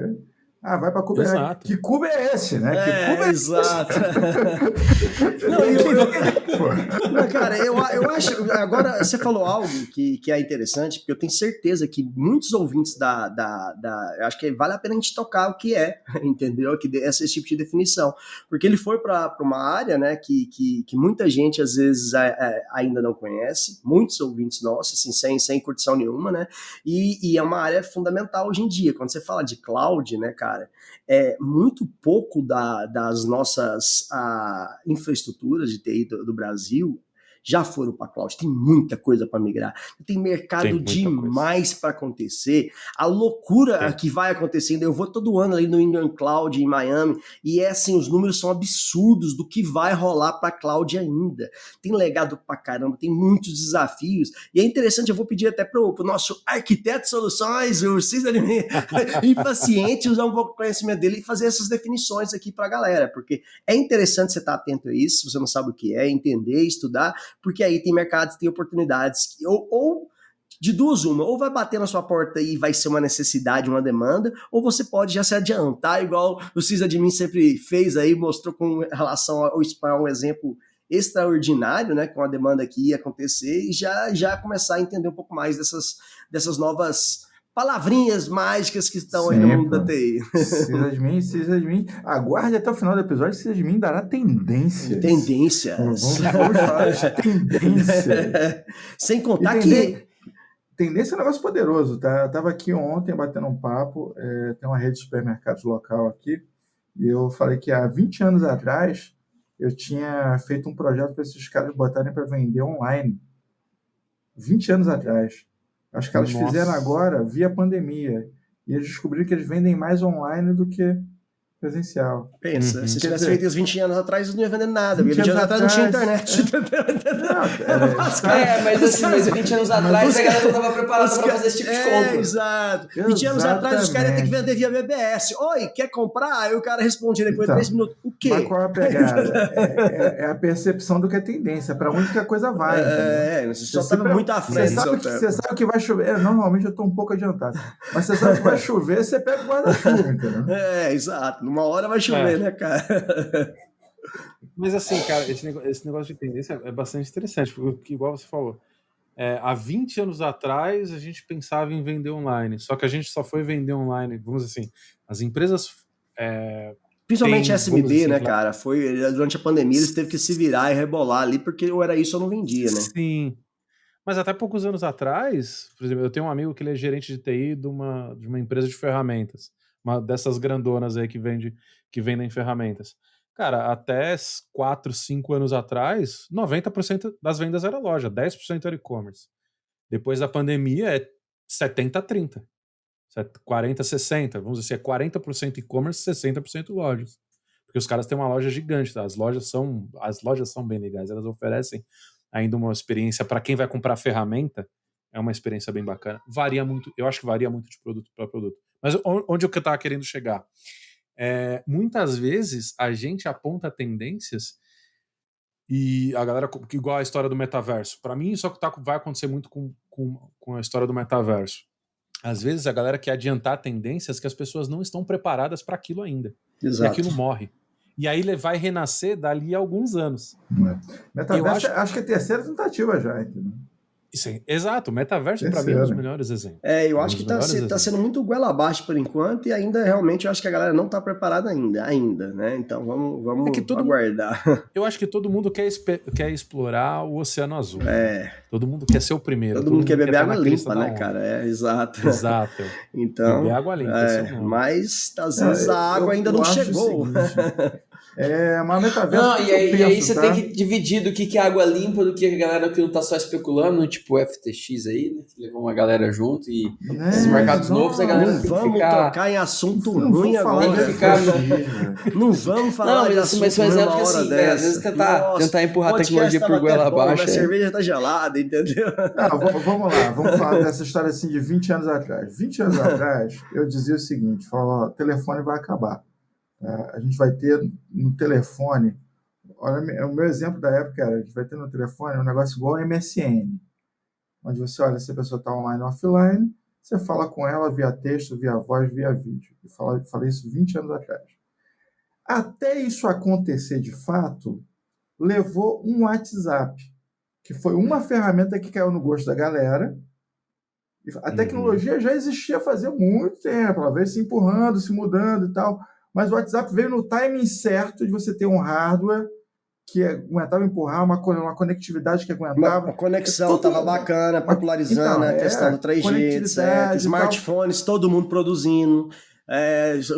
vai para Kubernetes. Exato. Que Kuba é esse, né? Que Kuba é exato. Cara, eu acho... Agora, você falou algo que é interessante, porque eu tenho certeza que muitos ouvintes eu acho que vale a pena a gente tocar o que é, entendeu? Esse tipo de definição. Porque ele foi para uma área, né, que muita gente, às vezes, ainda não conhece, muitos ouvintes nossos, assim, sem curtição nenhuma, né? E é uma área fundamental hoje em dia. Quando você fala de cloud, né, cara, muito pouco das nossas infraestruturas de TI do Brasil já foram para cloud. Tem muita coisa para migrar. Tem mercado demais para acontecer. A loucura que vai acontecendo, eu vou todo ano ali no Indian Cloud em Miami e assim, os números são absurdos do que vai rolar para cloud ainda. Tem legado para caramba, tem muitos desafios e é interessante, eu vou pedir até pro nosso arquiteto de soluções, o César impaciente, usar um pouco do conhecimento dele e fazer essas definições aqui para a galera, porque é interessante você estar atento a isso, se você não sabe o que é, entender, estudar, porque aí tem mercados, tem oportunidades, ou de duas uma, ou vai bater na sua porta e vai ser uma necessidade, uma demanda, ou você pode já se adiantar, igual o sysadmin sempre fez aí, mostrou com relação ao spam um exemplo extraordinário, né, com a demanda que ia acontecer, e já começar a entender um pouco mais dessas novas palavrinhas mágicas que estão aí no mundo da TI. Sysadmin. Aguarde até o final do episódio, Sysadmin dará tendências. Vamos falar de tendências. Sem contar que... Tendência é um negócio poderoso, tá? Eu tava aqui ontem batendo um papo, tem uma rede de supermercados local aqui, e eu falei que há 20 anos atrás eu tinha feito um projeto para esses caras botarem para vender online. 20 anos atrás. Acho que elas fizeram agora via pandemia. E eles descobriram que eles vendem mais online do que presencial. Pensa, se tivesse feito isso 20 anos atrás, eles não iam vender nada. 20 anos atrás não tinha internet. Mas 20 anos atrás a galera não estava preparada para fazer esse tipo de compra. Exato. 20 anos atrás os caras iam ter que vender via BBS. Oi, quer comprar? Aí o cara respondia depois de 3 minutos. O quê? Mas qual é a pegada? É a percepção do que é tendência, para onde que a coisa vai. Você só está muito à frente. Você sabe que vai chover. Normalmente eu estou um pouco adiantado. Mas você sabe que vai chover, você pega o guarda-chuva, entendeu? Exato. Uma hora vai chover, né, cara? Mas assim, cara, esse negócio de tendência é bastante interessante, porque igual você falou, há 20 anos atrás a gente pensava em vender online, só que a gente só foi vender online, vamos dizer assim, as empresas... Principalmente SMB, né, cara? Foi durante a pandemia, eles teve que se virar e rebolar ali, porque ou era isso ou não vendia, né? Sim. Mas até poucos anos atrás, por exemplo, eu tenho um amigo que ele é gerente de TI de uma empresa de ferramentas, uma dessas grandonas aí que vendem ferramentas. Cara, até 4, 5 anos atrás, 90% das vendas era loja, 10% era e-commerce. Depois da pandemia é 70-30. 40-60, vamos dizer, é 40% e-commerce, 60% lojas. Porque os caras têm uma loja gigante, tá? As lojas são bem legais, elas oferecem ainda uma experiência para quem vai comprar ferramenta, é uma experiência bem bacana. Varia muito, eu acho que varia muito de produto para produto. Mas onde eu estava querendo chegar? muitas vezes a gente aponta tendências e a galera, igual a história do metaverso. Para mim, isso vai acontecer muito com a história do metaverso. Às vezes a galera quer adiantar tendências que as pessoas não estão preparadas para aquilo ainda. Exato. E aquilo morre. E aí ele vai renascer dali a alguns anos. Metaverso, acho que é a terceira tentativa já, entendeu? Sim, exato, o metaverso para mim é um dos melhores exemplos. Eu acho que tá sendo muito goela abaixo por enquanto e ainda realmente eu acho que a galera não tá preparada ainda, né? Então vamos aguardar. Eu acho que todo mundo quer explorar o Oceano Azul. Todo mundo quer ser o primeiro. Todo mundo quer beber água limpa, né, cara? Exato. Exato. Então, beber água limpa, mas às vezes a água ainda não chegou. Mas metaverso. Não, e aí você tem que dividir do que é água limpa, do que a galera que não tá só especulando, tipo o FTX aí, né? Que levou uma galera junto e esses mercados novos, a galera não vamos tocar em assunto ruim agora. Não vamos falar de assunto ruim uma hora dessa. Às vezes tentar empurrar a tecnologia por goela abaixo. A cerveja tá gelada, entendeu? Vamos lá, vamos falar dessa história assim de 20 anos atrás. 20 anos atrás, eu dizia o seguinte, falava, o telefone vai acabar. A gente vai ter no telefone, olha, o meu exemplo da época era, a gente vai ter no telefone um negócio igual ao MSN, onde você olha se a pessoa está online ou offline, você fala com ela via texto, via voz, via vídeo. Eu falei isso 20 anos atrás. Até isso acontecer de fato, levou um WhatsApp, que foi uma ferramenta que caiu no gosto da galera. A tecnologia já existia fazia muito tempo, ela veio se empurrando, se mudando e tal. Mas o WhatsApp veio no timing certo de você ter um hardware que aguentava empurrar, uma conectividade que aguentava. A conexão estava bacana, popularizando a questão do 3G, etc. Smartphones, todo mundo produzindo.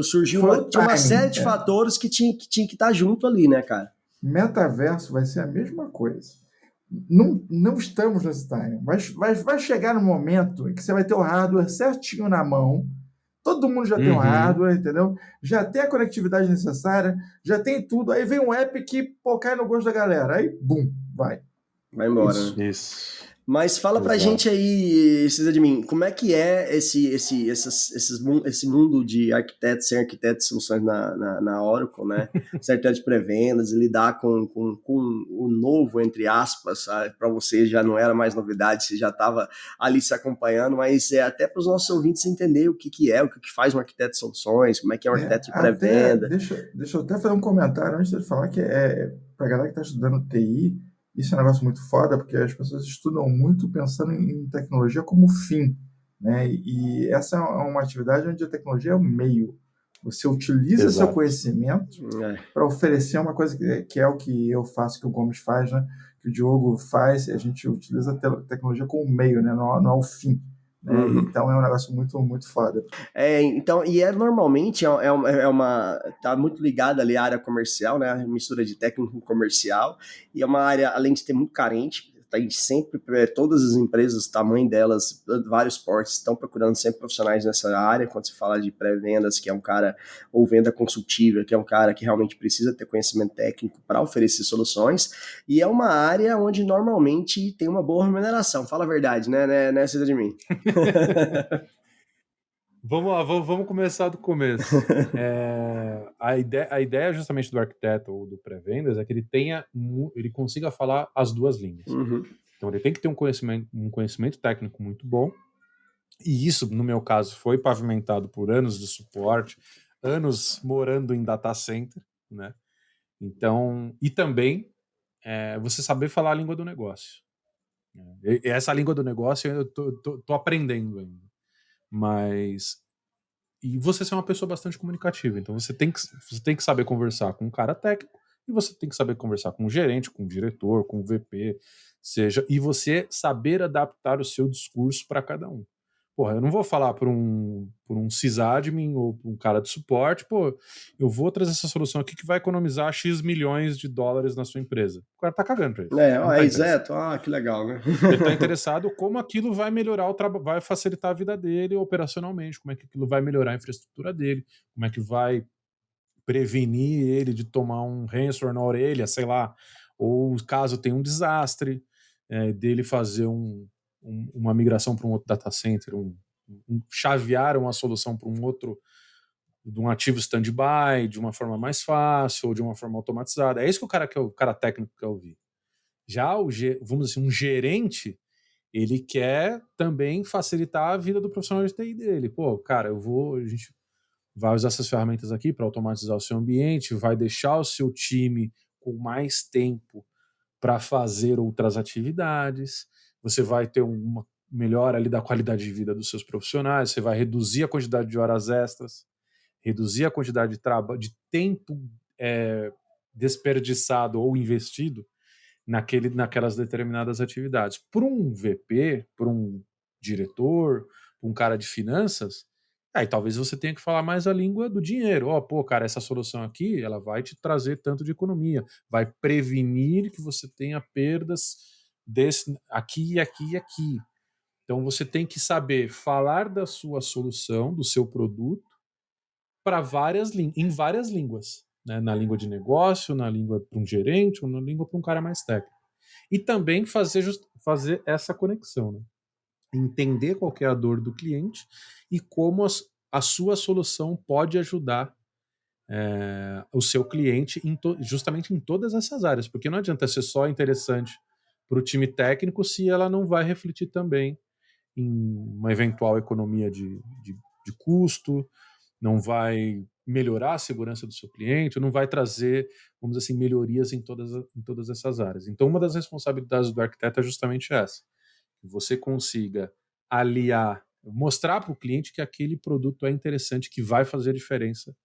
Surgiu uma série de fatores que tinha que estar junto ali, né, cara? Metaverso vai ser a mesma coisa. Não estamos nesse time. Vai chegar no momento em que você vai ter o hardware certinho na mão. Todo mundo já tem um hardware, entendeu? Já tem a conectividade necessária, já tem tudo. Aí vem um app que cai no gosto da galera. Aí, bum, vai. Vai embora. Isso. Mas fala pra gente aí, César de mim, como é que é esse mundo de arquitetos, ser arquiteto de soluções na Oracle, né? Ser arquiteto de pré-vendas e lidar com o novo, entre aspas, para você já não era mais novidade, você já estava ali se acompanhando, mas até para os nossos ouvintes entender o que faz um arquiteto de soluções, como é que é um arquiteto de pré-venda. Deixa eu até fazer um comentário antes de falar que para a galera que está estudando TI, isso é um negócio muito foda, porque as pessoas estudam muito pensando em tecnologia como fim, né? E essa é uma atividade onde a tecnologia é o meio. Você utiliza seu conhecimento para oferecer uma coisa que é o que eu faço, que o Gomes faz, né? Que o Diogo faz, a gente utiliza a tecnologia como meio, né? Não é o fim. Então é um negócio muito, muito foda. Então, normalmente tá muito ligada ali à área comercial, né? A mistura de técnico e comercial, e é uma área, além de ter muito carente, tem sempre, todas as empresas, o tamanho delas, vários portes, estão procurando sempre profissionais nessa área. Quando se fala de pré-vendas, que é um cara, ou venda consultiva, que é um cara que realmente precisa ter conhecimento técnico para oferecer soluções, e é uma área onde normalmente tem uma boa remuneração, fala a verdade, né César de mim? Vamos lá, vamos começar do começo. A ideia justamente do arquiteto ou do pré-vendas é que ele consiga falar as duas línguas. Então ele tem que ter um conhecimento técnico muito bom, e isso, no meu caso, foi pavimentado por anos de suporte, anos morando em data center, né? Então, e também você saber falar a língua do negócio. E essa língua do negócio eu tô aprendendo ainda. E você ser uma pessoa bastante comunicativa, então você tem que saber conversar com um cara técnico, e você tem que saber conversar com um gerente, com um diretor, com um VP, e você saber adaptar o seu discurso para cada um. Porra, eu não vou falar por um sysadmin ou por um cara de suporte, eu vou trazer essa solução aqui que vai economizar X milhões de dólares na sua empresa. O cara tá cagando pra isso. Exato. Que legal, né? Ele tá interessado como aquilo vai melhorar o trabalho, vai facilitar a vida dele operacionalmente, como é que aquilo vai melhorar a infraestrutura dele, como é que vai prevenir ele de tomar um ransomware na orelha, sei lá, ou caso tenha um desastre, dele fazer uma migração para um outro data center, chavear uma solução para um outro de um ativo stand-by, de uma forma mais fácil ou de uma forma automatizada. É isso que o cara técnico quer ouvir. Já vamos dizer, um gerente, ele quer também facilitar a vida do profissional de TI dele. Pô, cara, a gente vai usar essas ferramentas aqui para automatizar o seu ambiente, vai deixar o seu time com mais tempo para fazer outras atividades, você vai ter uma melhora ali da qualidade de vida dos seus profissionais, você vai reduzir a quantidade de horas extras, reduzir a quantidade de tempo desperdiçado ou investido naquelas determinadas atividades. Por um VP, por um diretor, por um cara de finanças, aí talvez você tenha que falar mais a língua do dinheiro. Pô, cara, essa solução aqui, ela vai te trazer tanto de economia, vai prevenir que você tenha perdas aqui, aqui e aqui. Então você tem que saber falar da sua solução, do seu produto, em várias línguas, né? Na língua de negócio, na língua para um gerente, ou na língua para um cara mais técnico. E também fazer essa conexão, né? Entender qual que é a dor do cliente e como a sua solução pode ajudar o seu cliente justamente em todas essas áreas, porque não adianta ser só interessante para o time técnico se ela não vai refletir também em uma eventual economia de custo, não vai melhorar a segurança do seu cliente, não vai trazer, vamos dizer assim, melhorias em todas essas áreas. Então, uma das responsabilidades do arquiteto é justamente essa, que você consiga aliar, mostrar para o cliente que aquele produto é interessante, que vai fazer diferença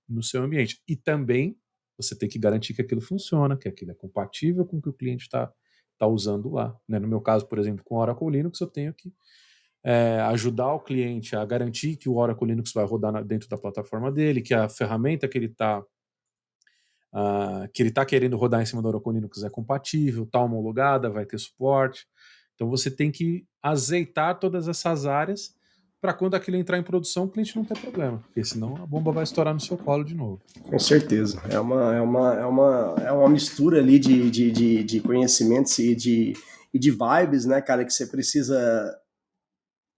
no seu ambiente. E também você tem que garantir que aquilo funciona, que aquilo é compatível com o que o cliente está usando lá. Né? No meu caso, por exemplo, com o Oracle Linux, eu tenho que ajudar o cliente a garantir que o Oracle Linux vai rodar dentro da plataforma dele, que a ferramenta que ele está querendo rodar em cima do Oracle Linux é compatível, está homologada, vai ter suporte. Então você tem que azeitar todas essas áreas para quando aquilo entrar em produção o cliente não ter problema, porque senão a bomba vai estourar no seu colo de novo. Com certeza. É uma mistura ali de conhecimentos e de vibes, né, cara, que você precisa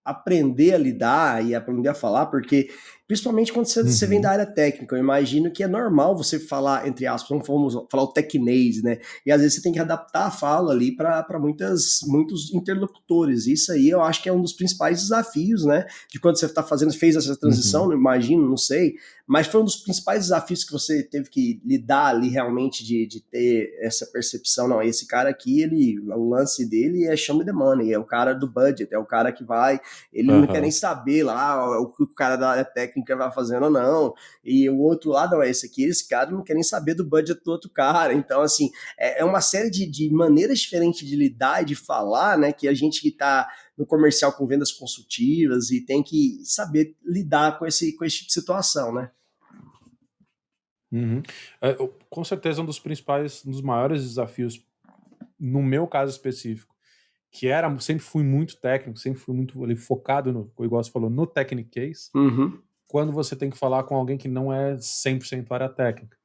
aprender a lidar e aprender a falar, porque principalmente quando você vem da área técnica, eu imagino que é normal você falar, entre aspas, vamos falar o tecnês, né? E às vezes você tem que adaptar a fala ali para muitos interlocutores. Isso aí eu acho que é um dos principais desafios, né? De quando você fez essa transição, imagino, não sei, mas foi um dos principais desafios que você teve que lidar ali realmente de ter essa percepção. Não, esse cara aqui, o lance dele é show me the money, é o cara do budget, é o cara que vai, ele não quer nem saber lá o que o cara da área técnica vai fazendo ou não, e o outro lado, não, esse cara não quer nem saber do budget do outro cara. Então, assim, é uma série de maneiras diferentes de lidar e de falar, né, que a gente que tá no comercial com vendas consultivas e tem que saber lidar com esse tipo de situação, né? Com certeza um dos maiores desafios, no meu caso específico, que sempre fui muito técnico, sempre fui muito ali, focado no, igual você falou, no technical case, quando você tem que falar com alguém que não é 100% área técnica.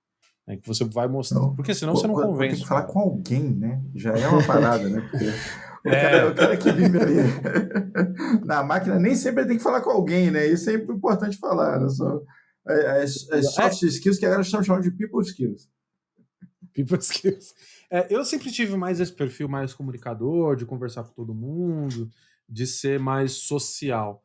Né, que você vai mostrar. Não, porque senão você não convence. Tem que falar com alguém, né? Já é uma parada, né? Porque o cara que vive ali na máquina nem sempre tem que falar com alguém, né? Isso é importante falar. Né? As soft skills que agora estão chamando de people skills. People skills. Eu sempre tive mais esse perfil mais comunicador, de conversar com todo mundo, de ser mais social.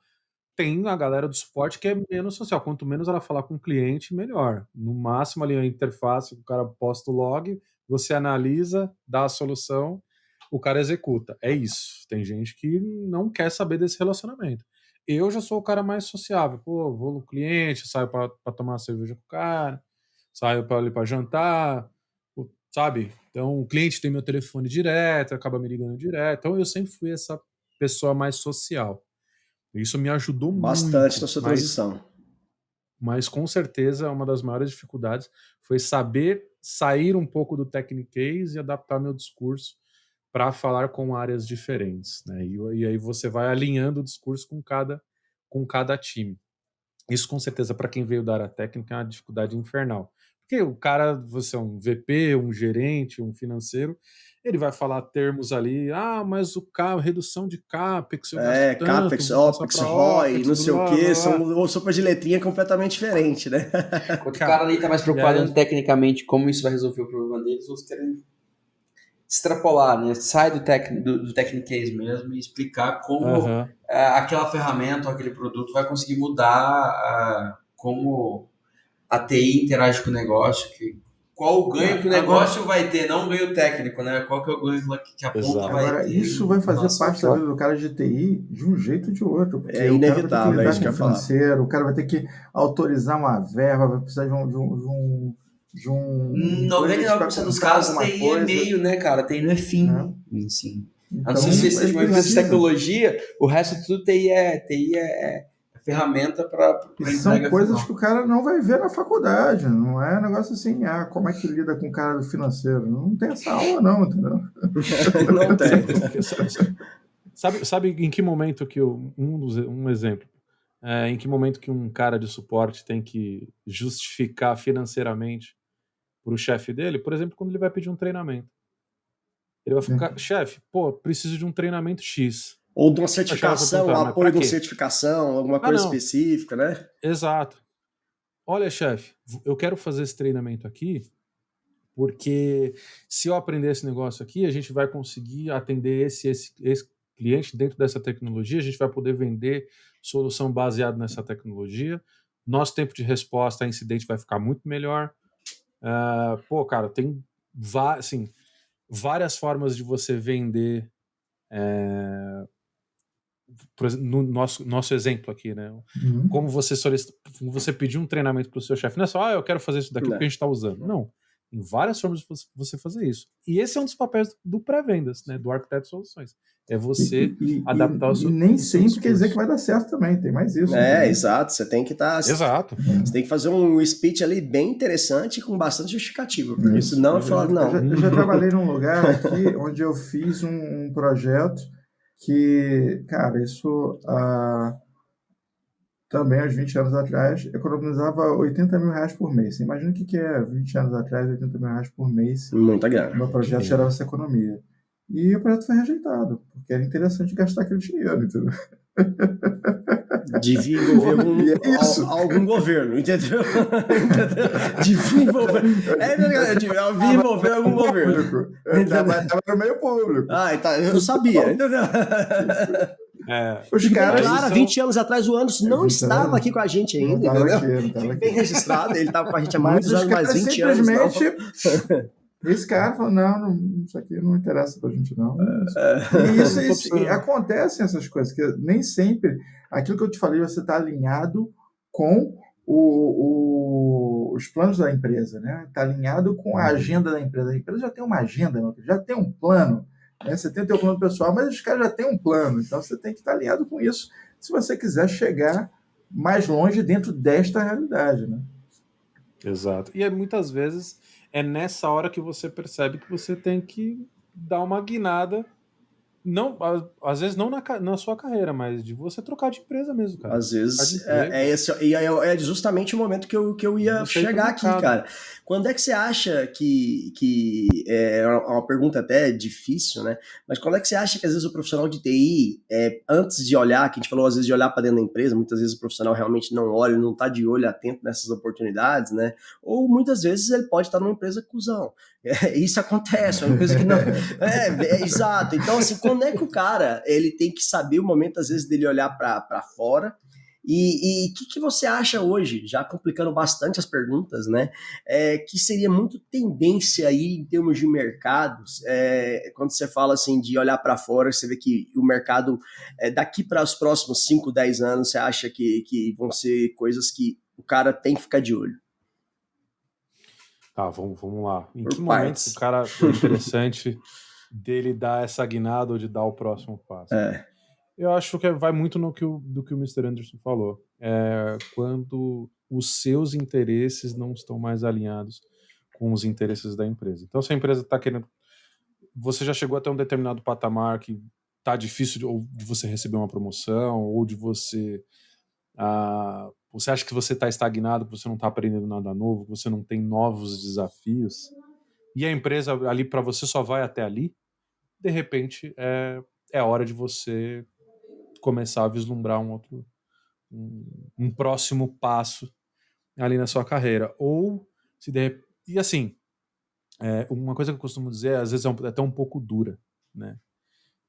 Tem a galera do suporte que é menos social. Quanto menos ela falar com o cliente, melhor. No máximo ali a interface, o cara posta o log, você analisa, dá a solução, o cara executa. É isso. Tem gente que não quer saber desse relacionamento. Eu já sou o cara mais sociável. Pô, vou no cliente, saio para tomar uma cerveja com o cara, saio para jantar, sabe? Então o cliente tem meu telefone direto, acaba me ligando direto. Então eu sempre fui essa pessoa mais social. Isso me ajudou bastante muito, na sua transição. Mas com certeza uma das maiores dificuldades foi saber sair um pouco do techniquez e adaptar meu discurso para falar com áreas diferentes. Né? E aí você vai alinhando o discurso com cada time. Isso com certeza para quem veio da área técnica é uma dificuldade infernal. Porque o cara, você é um VP, um gerente, um financeiro, ele vai falar termos ali, mas redução de CAPEX, eu gasto tanto, CAPEX, vou passar OPEX, pra ROI, OPEX, não sei o blá, quê, blá, blá. ou sopa de letrinha completamente diferente, né? Enquanto o cara ali tá mais preocupado E aí- tecnicamente como isso vai resolver o problema deles, os outros querem extrapolar, né? Sai do Technicase mesmo e explicar como Aham. aquela ferramenta ou aquele produto vai conseguir mudar como a TI interage com o negócio, qual o ganho que o negócio vai ter, não o ganho técnico, né? Qual que é o ganho que a ponta Exato. vai Agora, ter. isso vai em fazer relação parte a- da vida do cara de TI de um jeito ou de outro, porque É o cara vai ter que inevitável, é lidar isso com que eu o ia falar. financeiro, o cara vai ter que autorizar uma verba, vai precisar de um budget para 99% dos comprar casos, alguma TI é coisa, meio, né, cara? TI não é fim né? em si. A não Então, ser se seja ele uma empresa de precisa. tecnologia, o resto de tudo TI é ferramenta para E entrega são coisas final. que o cara não vai ver na faculdade, não é um negócio assim, como é que lida com o cara do financeiro? Não tem essa aula não, entendeu? Não tem. Porque sabe em que momento que um exemplo, em que momento que um cara de suporte tem que justificar financeiramente para o chefe dele? Por exemplo, quando ele vai pedir um treinamento. Ele vai ficar, chefe, preciso de um treinamento X. Ou de uma O chefe vai certificação, perguntar, mas apoio pra de uma quê? certificação, alguma coisa não. específica, né? Exato. Olha, chefe, eu quero fazer esse treinamento aqui porque se eu aprender esse negócio aqui, a gente vai conseguir atender esse cliente dentro dessa tecnologia, a gente vai poder vender solução baseada nessa tecnologia, nosso tempo de resposta a incidente vai ficar muito melhor. Cara, tem assim, várias formas de você vender, por exemplo, no nosso exemplo aqui, né? Como você pedir um treinamento para o seu chefe. Não é só, eu quero fazer isso daqui porque a gente está usando. Não. Tem várias formas de você fazer isso. E esse é um dos papéis do pré-vendas, né? Do arquiteto de soluções. É você adaptar o seu. E nem o seu sempre quer dizer discurso. que vai dar certo também, tem mais isso. Entendeu? Exato. Você tem que estar. Exato. Você tem que fazer um speech ali bem interessante com bastante justificativa. Porque senão eu falo, não. Eu já trabalhei num lugar aqui onde eu fiz um projeto que, cara, isso também, há 20 anos atrás, economizava 80 mil reais por mês. Você imagina o que é 20 anos atrás, 80 mil reais por mês. Muita grana. O meu projeto gerava essa economia. E o projeto foi rejeitado, porque era interessante gastar aquele dinheiro, entendeu? Devia envolver algum governo, entendeu? Devia envolver. Devia envolver algum governo. Eu trabalhava no meio público. Eu sabia, entendeu? Os caras. Claro, 20 anos atrás o Anderson não estava aqui com a gente ainda, entendeu? Bem registrado, ele estava com a gente há muitos anos, mais 20 anos. Simplesmente. Esse cara falou, não, isso aqui não interessa pra gente, não. E acontecem essas coisas, que nem sempre aquilo que eu te falei, você está alinhado com os planos da empresa, né? Está alinhado com a agenda da empresa. A empresa já tem uma agenda, já tem um plano, né? Você tem o teu plano pessoal, mas os caras já têm um plano, então você tem que estar alinhado com isso se você quiser chegar mais longe dentro desta realidade, né? Exato. E muitas vezes é nessa hora que você percebe que você tem que dar uma guinada, não, às vezes não na sua carreira, mas de você trocar de empresa mesmo, cara. Às vezes é justamente o momento que eu ia chegar aqui, cara. Quando é que você acha que é uma pergunta até difícil, né? Mas quando é que você acha que às vezes o profissional de TI, antes de olhar, que a gente falou às vezes de olhar para dentro da empresa, muitas vezes o profissional realmente não olha, não tá de olho atento nessas oportunidades, né? Ou muitas vezes ele pode estar numa empresa cuzão. Isso acontece, é uma coisa que não... exato. Então, assim, quando é que o cara, ele tem que saber o momento, às vezes, dele olhar para fora? E o que você acha hoje, já complicando bastante as perguntas, né? Que seria muito tendência aí em termos de mercados, quando você fala assim de olhar para fora, você vê que o mercado, daqui para os próximos 5, 10 anos, você acha que vão ser coisas que o cara tem que ficar de olho? Tá, vamos lá. Em que momento o cara é interessante dele dar essa guinada ou de dar o próximo passo? Eu acho que vai muito do que o Mr. Anderson falou. Quando os seus interesses não estão mais alinhados com os interesses da empresa. Então, se a empresa está querendo... Você já chegou até um determinado patamar que está difícil de você receber uma promoção ou de você você acha que você está estagnado, que você não está aprendendo nada novo, que você não tem novos desafios, e a empresa ali para você só vai até ali, de repente é hora de você começar a vislumbrar um próximo passo ali na sua carreira. Ou, e assim, uma coisa que eu costumo dizer, às vezes é até um pouco dura, né?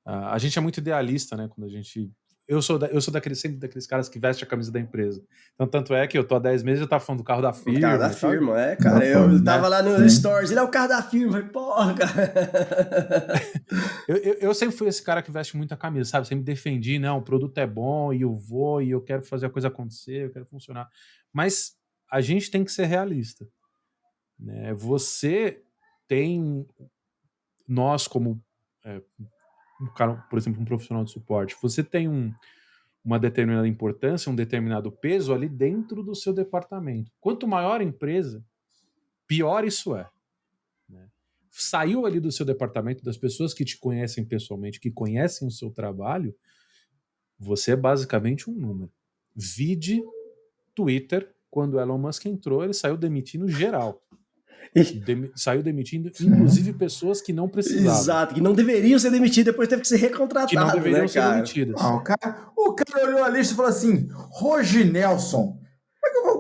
A gente é muito idealista, né? Quando a gente... Eu sou sempre daqueles caras que vestem a camisa da empresa. Então, tanto é que eu tô há 10 meses e eu tava falando do carro da firma. O carro da firma, cara. Eu tava lá no Stories, ele é o carro da firma. Falei, porra, cara. eu sempre fui esse cara que veste muita camisa, sabe? Sempre defendi, não, o produto é bom e eu vou e eu quero fazer a coisa acontecer, eu quero funcionar. Mas a gente tem que ser realista, né? Nós como por exemplo, um profissional de suporte, você tem uma determinada importância, um determinado peso ali dentro do seu departamento. Quanto maior a empresa, pior isso é, né? Saiu ali do seu departamento, das pessoas que te conhecem pessoalmente, que conhecem o seu trabalho, você é basicamente um número. Vide Twitter, quando Elon Musk entrou, ele saiu demitindo geral. Saiu demitindo, inclusive, pessoas que não precisavam. Exato, que não deveriam ser demitidas, depois teve que ser recontratado. Que não deveriam ser demitidas. O cara olhou a lista e falou assim: Roginelson.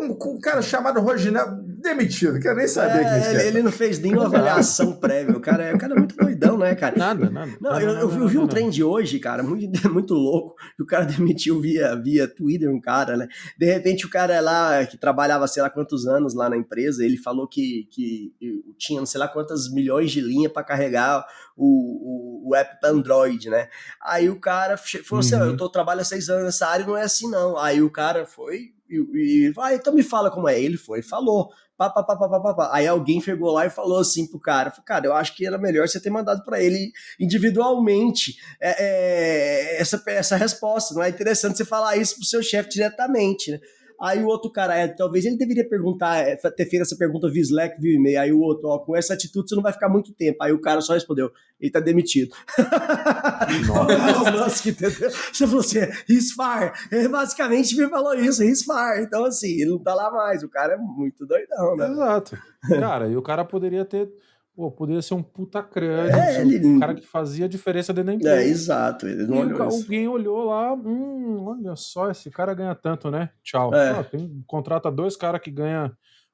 Um cara chamado Roginelson demitido, quero nem saber quem é. Ele não fez nenhuma avaliação prévia. O cara é muito doidão, né, cara? Nada. Não, eu vi um trend hoje, cara, muito louco, que o cara demitiu via Twitter um cara, né? De repente o cara lá, que trabalhava sei lá quantos anos lá na empresa, ele falou que tinha não sei lá quantas milhões de linha para carregar o app para Android, né? Aí o cara falou assim, eu trabalho há 6 anos nessa área e não é assim não. Aí o cara foi... então me fala como é. Ele foi, falou. Aí alguém chegou lá e falou assim pro cara, eu acho que era melhor você ter mandado para ele individualmente essa resposta. Não é interessante você falar isso pro seu chefe diretamente, né? Aí o outro cara, talvez ele deveria ter feito essa pergunta via Slack, via e-mail. Aí o outro, com essa atitude você não vai ficar muito tempo. Aí o cara só respondeu, ele tá demitido. Nossa, entendeu? Você falou assim, he's fired. Ele basicamente me falou isso, he's fired. Então assim, ele não tá lá mais. O cara é muito doidão, né? Exato. Cara, e o cara poderia ser um puta crânio, um cara que fazia diferença dentro da empresa. Exato. Ele não olhou isso. Alguém olhou lá, olha só, esse cara ganha tanto, né? Tchau. Contrata 2 caras que ganham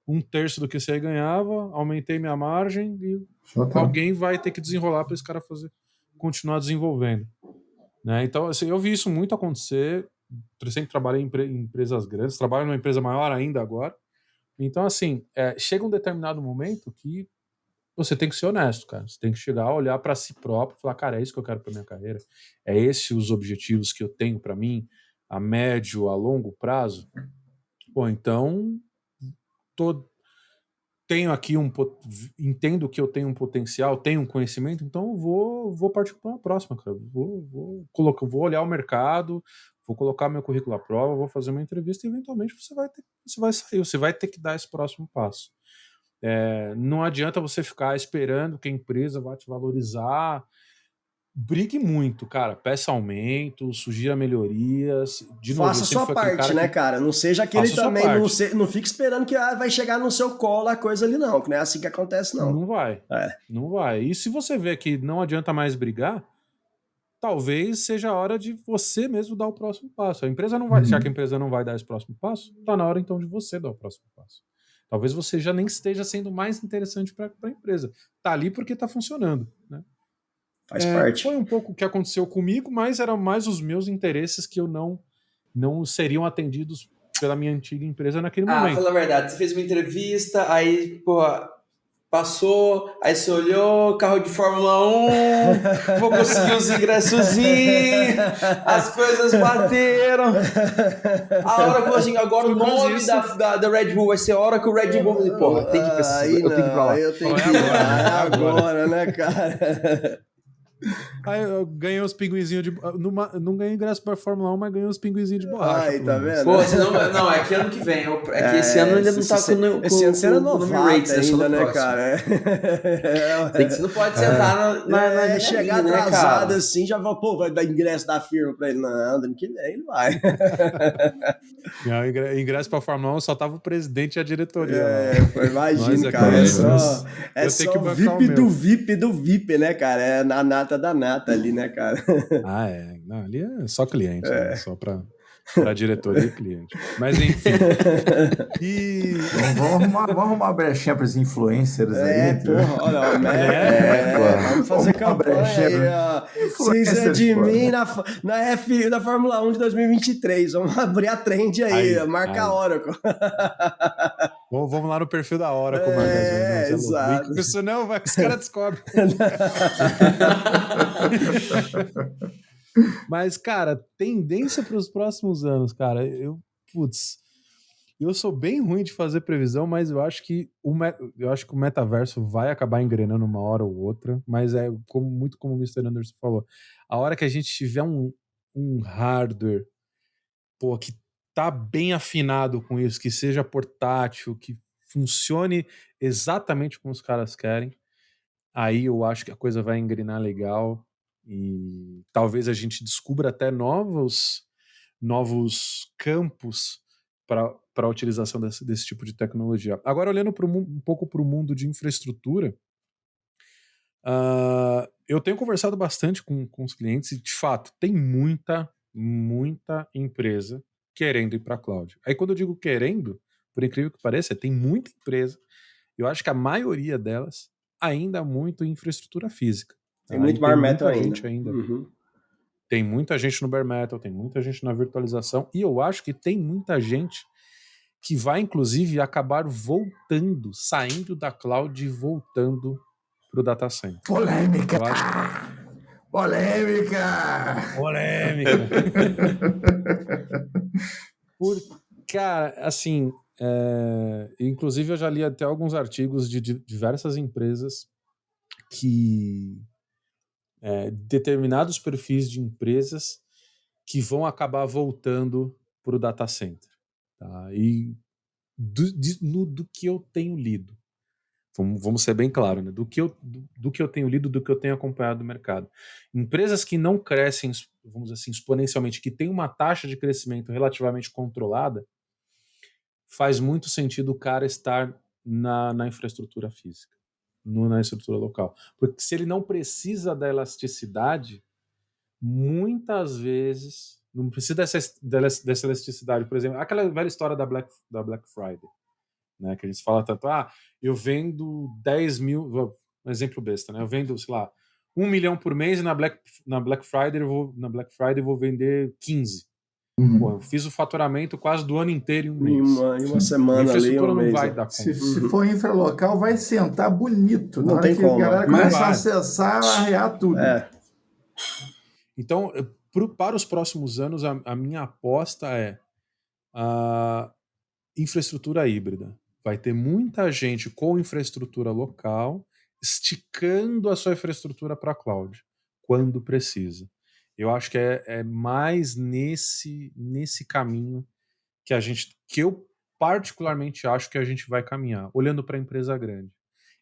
1/3 do que você ganhava, aumentei minha margem e alguém vai ter que desenrolar para esse cara continuar desenvolvendo. Né? Então, assim, eu vi isso muito acontecer. Eu sempre trabalhei em empresas grandes, trabalho numa empresa maior ainda agora. Então, assim, chega um determinado momento que você tem que ser honesto, cara. Você tem que chegar a olhar para si próprio e falar, cara, é isso que eu quero para minha carreira? É esses os objetivos que eu tenho para mim a médio, a longo prazo? Bom, então tenho aqui entendo que eu tenho um potencial, tenho um conhecimento, então eu vou partir para uma próxima, cara. Vou olhar o mercado, vou colocar meu currículo à prova, vou fazer uma entrevista e eventualmente você vai sair, você vai ter que dar esse próximo passo. Não adianta você ficar esperando que a empresa vá te valorizar. Brigue muito, cara. Peça aumento, sugira melhorias. Faça a sua parte, né, cara? Não seja aquele também, não fique esperando que vai chegar no seu colo a coisa ali, não. Que não é assim que acontece, não. Não vai. Não vai. E se você vê que não adianta mais brigar, talvez seja a hora de você mesmo dar o próximo passo. A empresa não vai. Já que a empresa não vai dar esse próximo passo, tá na hora então de você dar o próximo passo. Talvez você já nem esteja sendo mais interessante para a empresa. Tá ali porque tá funcionando, né? Faz parte. Foi um pouco o que aconteceu comigo, mas eram mais os meus interesses que eu não seriam atendidos pela minha antiga empresa naquele momento. Fala a verdade, você fez uma entrevista, aí, passou, aí você olhou, carro de Fórmula 1, vou conseguir os ingressozinhos, as coisas bateram. A hora que eu assim, agora o nome da Red Bull vai ser a hora que o Red Bull... Porra, tem que precisar, eu tenho que ir pra lá. Eu tenho que ir lá agora, né, cara? Aí eu ganhei os pinguinzinhos de... Não ganhei ingresso pra Fórmula 1, mas ganhei os pinguinzinhos de borracha. Ai, tá vendo? Pô, senão, não, é que ano que vem. É que esse ano ainda não tá com Esse ano você era o nome novato rates, né? Só ainda, no né, próximo. cara? Você não pode sentar na chegar janelinha, atrasado né, assim, já vai, pô, vai dar ingresso da firma pra ele. Não, ano que vem ele vai. Não, ingresso pra Fórmula 1 só tava o presidente e a diretoria Pô, lá. imagina, Nós cara. É eu só tenho que o bancar VIP o meu. do VIP do VIP, né, cara? É a nata da nata ali, né, cara? Ah, é. Não, ali é só cliente, né? Só pra diretoria e cliente. Mas enfim. Vamos arrumar uma brechinha para os influencers aí. Porra, olha, vamos fazer Vamos uma campanha brechinha aí, ó. Precisa de pô. mim na Fórmula 1 de 2023. Vamos abrir a trend aí, marca a hora. Vamos lá no perfil da hora com o Magazine. Exato. Isso não, vai que os caras descobrem. Mas, cara, tendência para os próximos anos, cara, eu sou bem ruim de fazer previsão, mas eu acho que o metaverso vai acabar engrenando uma hora ou outra, mas é muito como o Mr. Anderson falou. A hora que a gente tiver um hardware, pô, que tá bem afinado com isso, que seja portátil, que funcione exatamente como os caras querem, aí eu acho que a coisa vai engrenar legal e talvez a gente descubra até novos campos para a utilização desse tipo de tecnologia. Agora, olhando um pouco para o mundo de infraestrutura, eu tenho conversado bastante com os clientes e, de fato, tem muita empresa querendo ir para a cloud. Aí, quando eu digo querendo, por incrível que pareça, tem muita empresa, eu acho que a maioria delas ainda muito em infraestrutura física. Tem muito bare metal gente ainda. Uhum. Tem muita gente no bare metal, tem muita gente na virtualização, e eu acho que tem muita gente que vai, inclusive, acabar voltando, saindo da cloud e voltando para o data center. Polêmica! Cara, assim, inclusive eu já li até alguns artigos de diversas empresas que determinados perfis de empresas que vão acabar voltando para o data center. Tá? E do que eu tenho lido, vamos ser bem claros, né? do que eu tenho lido, do que eu tenho acompanhado do mercado. Empresas que não crescem, vamos dizer assim, exponencialmente, que têm uma taxa de crescimento relativamente controlada, faz muito sentido o cara estar na infraestrutura física, na estrutura local. Porque se ele não precisa da elasticidade, muitas vezes não precisa dessa elasticidade. Por exemplo, aquela velha história da Black Friday, né, que a gente fala tanto, eu vendo 10 mil, um exemplo besta, né, eu vendo, sei lá, 1 milhão por mês e na Black Friday eu vou vender 15. Pô, eu fiz o faturamento quase do ano inteiro em um mês. Em uma semana. A infraestrutura ali, não vai dar conta. Se for infralocal, vai sentar bonito. Não tem como. A galera começar a acessar, arrear tudo. Então, para os próximos anos, a minha aposta é a infraestrutura híbrida. Vai ter muita gente com infraestrutura local esticando a sua infraestrutura para a cloud, quando precisa. Eu acho que é mais nesse caminho que eu particularmente acho que a gente vai caminhar, olhando para a empresa grande.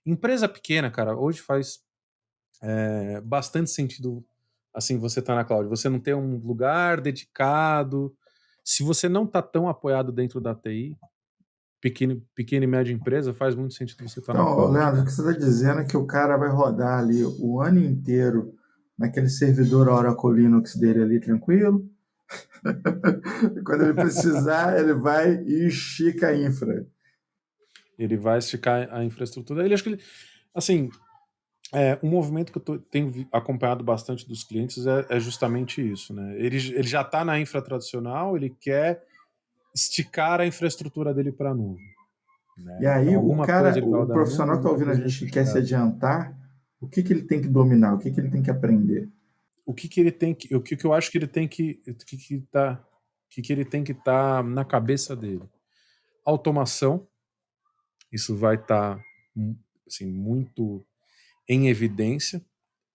Empresa pequena, cara, hoje faz bastante sentido assim você tá na cloud. Você não tem um lugar dedicado. Se você não tá tão apoiado dentro da TI, pequena e média empresa, faz muito sentido você estar na cloud. Leandro, o que você está dizendo é que o cara vai rodar ali o ano inteiro naquele servidor Oracle Linux dele ali, tranquilo. Quando ele precisar, ele vai e estica a infra. Ele vai esticar a infraestrutura. Ele acho que assim, um movimento que eu tenho acompanhado bastante dos clientes é justamente isso, né? Ele já está na infra tradicional, ele quer esticar a infraestrutura dele para a nuvem. Né? E aí o profissional que está ouvindo a gente quer se adiantar, o que ele tem que dominar, o que ele tem que aprender? O que eu acho que ele tem que estar na cabeça dele? Automação, isso vai estar assim, muito em evidência.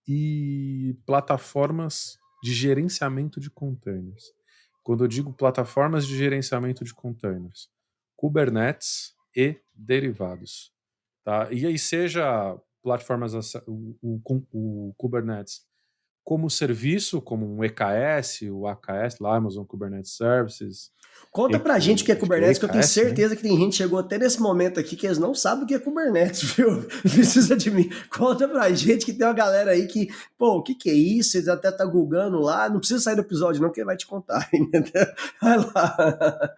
e plataformas de gerenciamento de containers. Quando eu digo plataformas de gerenciamento de containers, Kubernetes e derivados. Tá? E aí seja plataformas, o Kubernetes como serviço, como um EKS, o AKS, lá, Amazon Kubernetes Services. Conta pra gente o que é Kubernetes, que eu tenho EKS, certeza que tem gente que chegou até nesse momento aqui que eles não sabem o que é Kubernetes, viu? Precisa de mim. Conta pra gente que tem uma galera aí que, pô, o que é isso? Eles até tá googando lá. Não precisa sair do episódio não, que ele vai te contar, entendeu? Vai lá.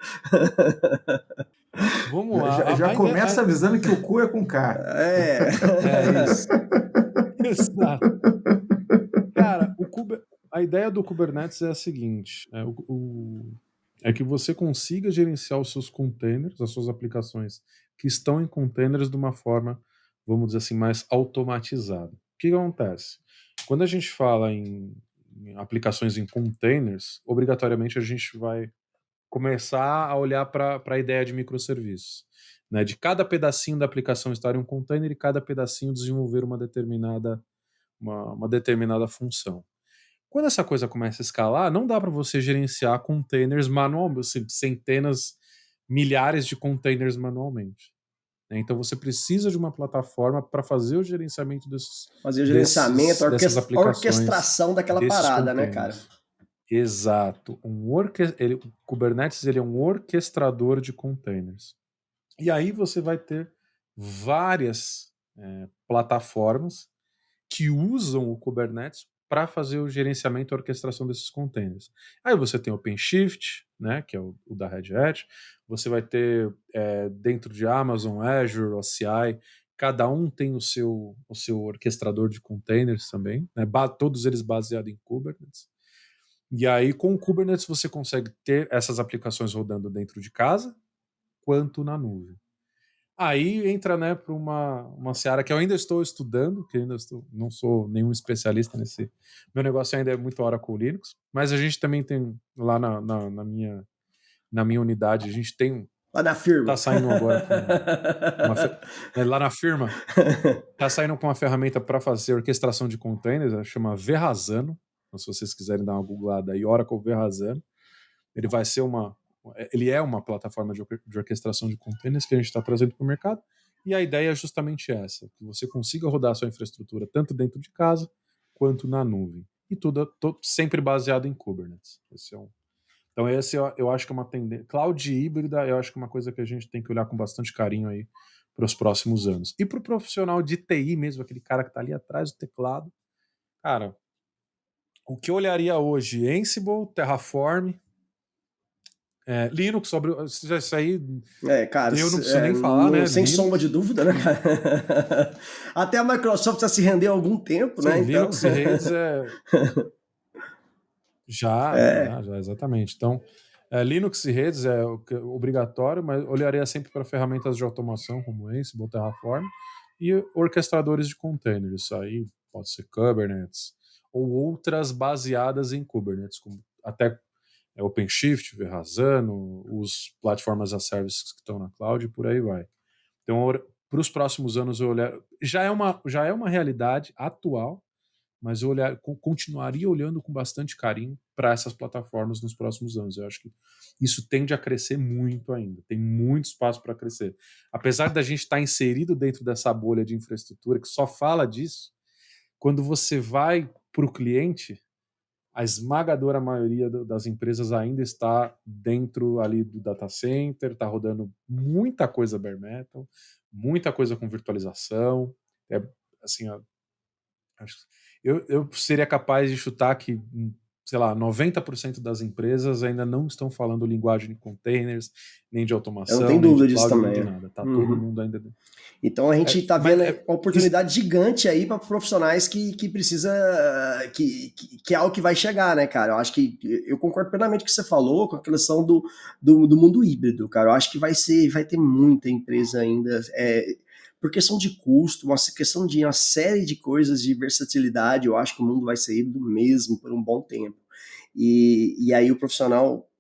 Vamos lá. Já começa avisando que o cu é com K. É isso. Exato. Cara, a ideia do Kubernetes é a seguinte: é que você consiga gerenciar os seus containers, as suas aplicações que estão em containers de uma forma, vamos dizer assim, mais automatizada. O que acontece? Quando a gente fala em aplicações em containers, obrigatoriamente a gente vai começar a olhar para a ideia de microserviços, né? De cada pedacinho da aplicação estar em um container e cada pedacinho desenvolver uma determinada função. Quando essa coisa começa a escalar, não dá para você gerenciar containers manualmente, centenas, milhares de containers manualmente. Né? Então você precisa de uma plataforma para fazer o gerenciamento dessas aplicações, orquestração daquela parada, né, cara? Exato. O Kubernetes ele é um orquestrador de containers. E aí você vai ter várias plataformas que usam o Kubernetes para fazer o gerenciamento e orquestração desses containers. Aí você tem o OpenShift, né, que é o da Red Hat. Você vai ter dentro de Amazon, Azure, OCI, cada um tem o seu orquestrador de containers também, né, todos eles baseados em Kubernetes. E aí, com o Kubernetes, você consegue ter essas aplicações rodando dentro de casa, quanto na nuvem. Aí entra, né, para uma seara que eu ainda estou estudando, que não sou nenhum especialista nesse. Meu negócio ainda é muito Oracle Linux, mas a gente também tem lá na minha unidade, a gente tem. Lá na firma. Tá saindo agora lá na firma. Tá saindo com uma ferramenta para fazer orquestração de containers, chama Verrazano. Então, se vocês quiserem dar uma googlada aí, Oracle Verrazano, ele é uma plataforma de orquestração de containers que a gente está trazendo para o mercado, e a ideia é justamente essa, que você consiga rodar a sua infraestrutura tanto dentro de casa quanto na nuvem, e tudo sempre baseado em Kubernetes. Então esse eu acho que é uma tendência. Cloud híbrida, eu acho que é uma coisa que a gente tem que olhar com bastante carinho aí para os próximos anos. E para o profissional de TI mesmo, aquele cara que está ali atrás do teclado, cara, o que eu olharia hoje? Ansible, Terraform, Linux, sobre isso aí. Cara, eu não preciso nem falar, né? Sem Linux, sombra de dúvida, né, cara? Até a Microsoft já se rendeu há algum tempo, né? Linux e redes já, exatamente. Então, Linux e redes é obrigatório, mas olharia sempre para ferramentas de automação como Ansible, Terraform e orquestradores de containers. Isso aí pode ser Kubernetes ou outras baseadas em Kubernetes, como até OpenShift, Verrazano, os plataformas as services que estão na cloud e por aí vai. Então, para os próximos anos, eu olhar, já é uma realidade atual, mas eu continuaria olhando com bastante carinho para essas plataformas nos próximos anos. Eu acho que isso tende a crescer muito ainda, tem muito espaço para crescer. Apesar da gente estar inserido dentro dessa bolha de infraestrutura que só fala disso, quando você vai para o cliente, a esmagadora maioria das empresas ainda está dentro ali do data center, está rodando muita coisa bare metal, muita coisa com virtualização. Assim, eu seria capaz de chutar que, sei lá, 90% das empresas ainda não estão falando linguagem de containers, nem de automação, eu não tenho dúvida disso também. Nem de nada. Tá todo mundo ainda dentro. Então a gente está vendo uma oportunidade gigante aí para profissionais que precisa, que é algo que vai chegar, né, cara? Eu acho que eu concordo plenamente com o que você falou, com a questão do mundo híbrido, cara. Eu acho que vai ter muita empresa ainda, por questão de custo, uma questão de uma série de coisas de versatilidade. Eu acho que o mundo vai ser híbrido mesmo por um bom tempo. E aí o profissional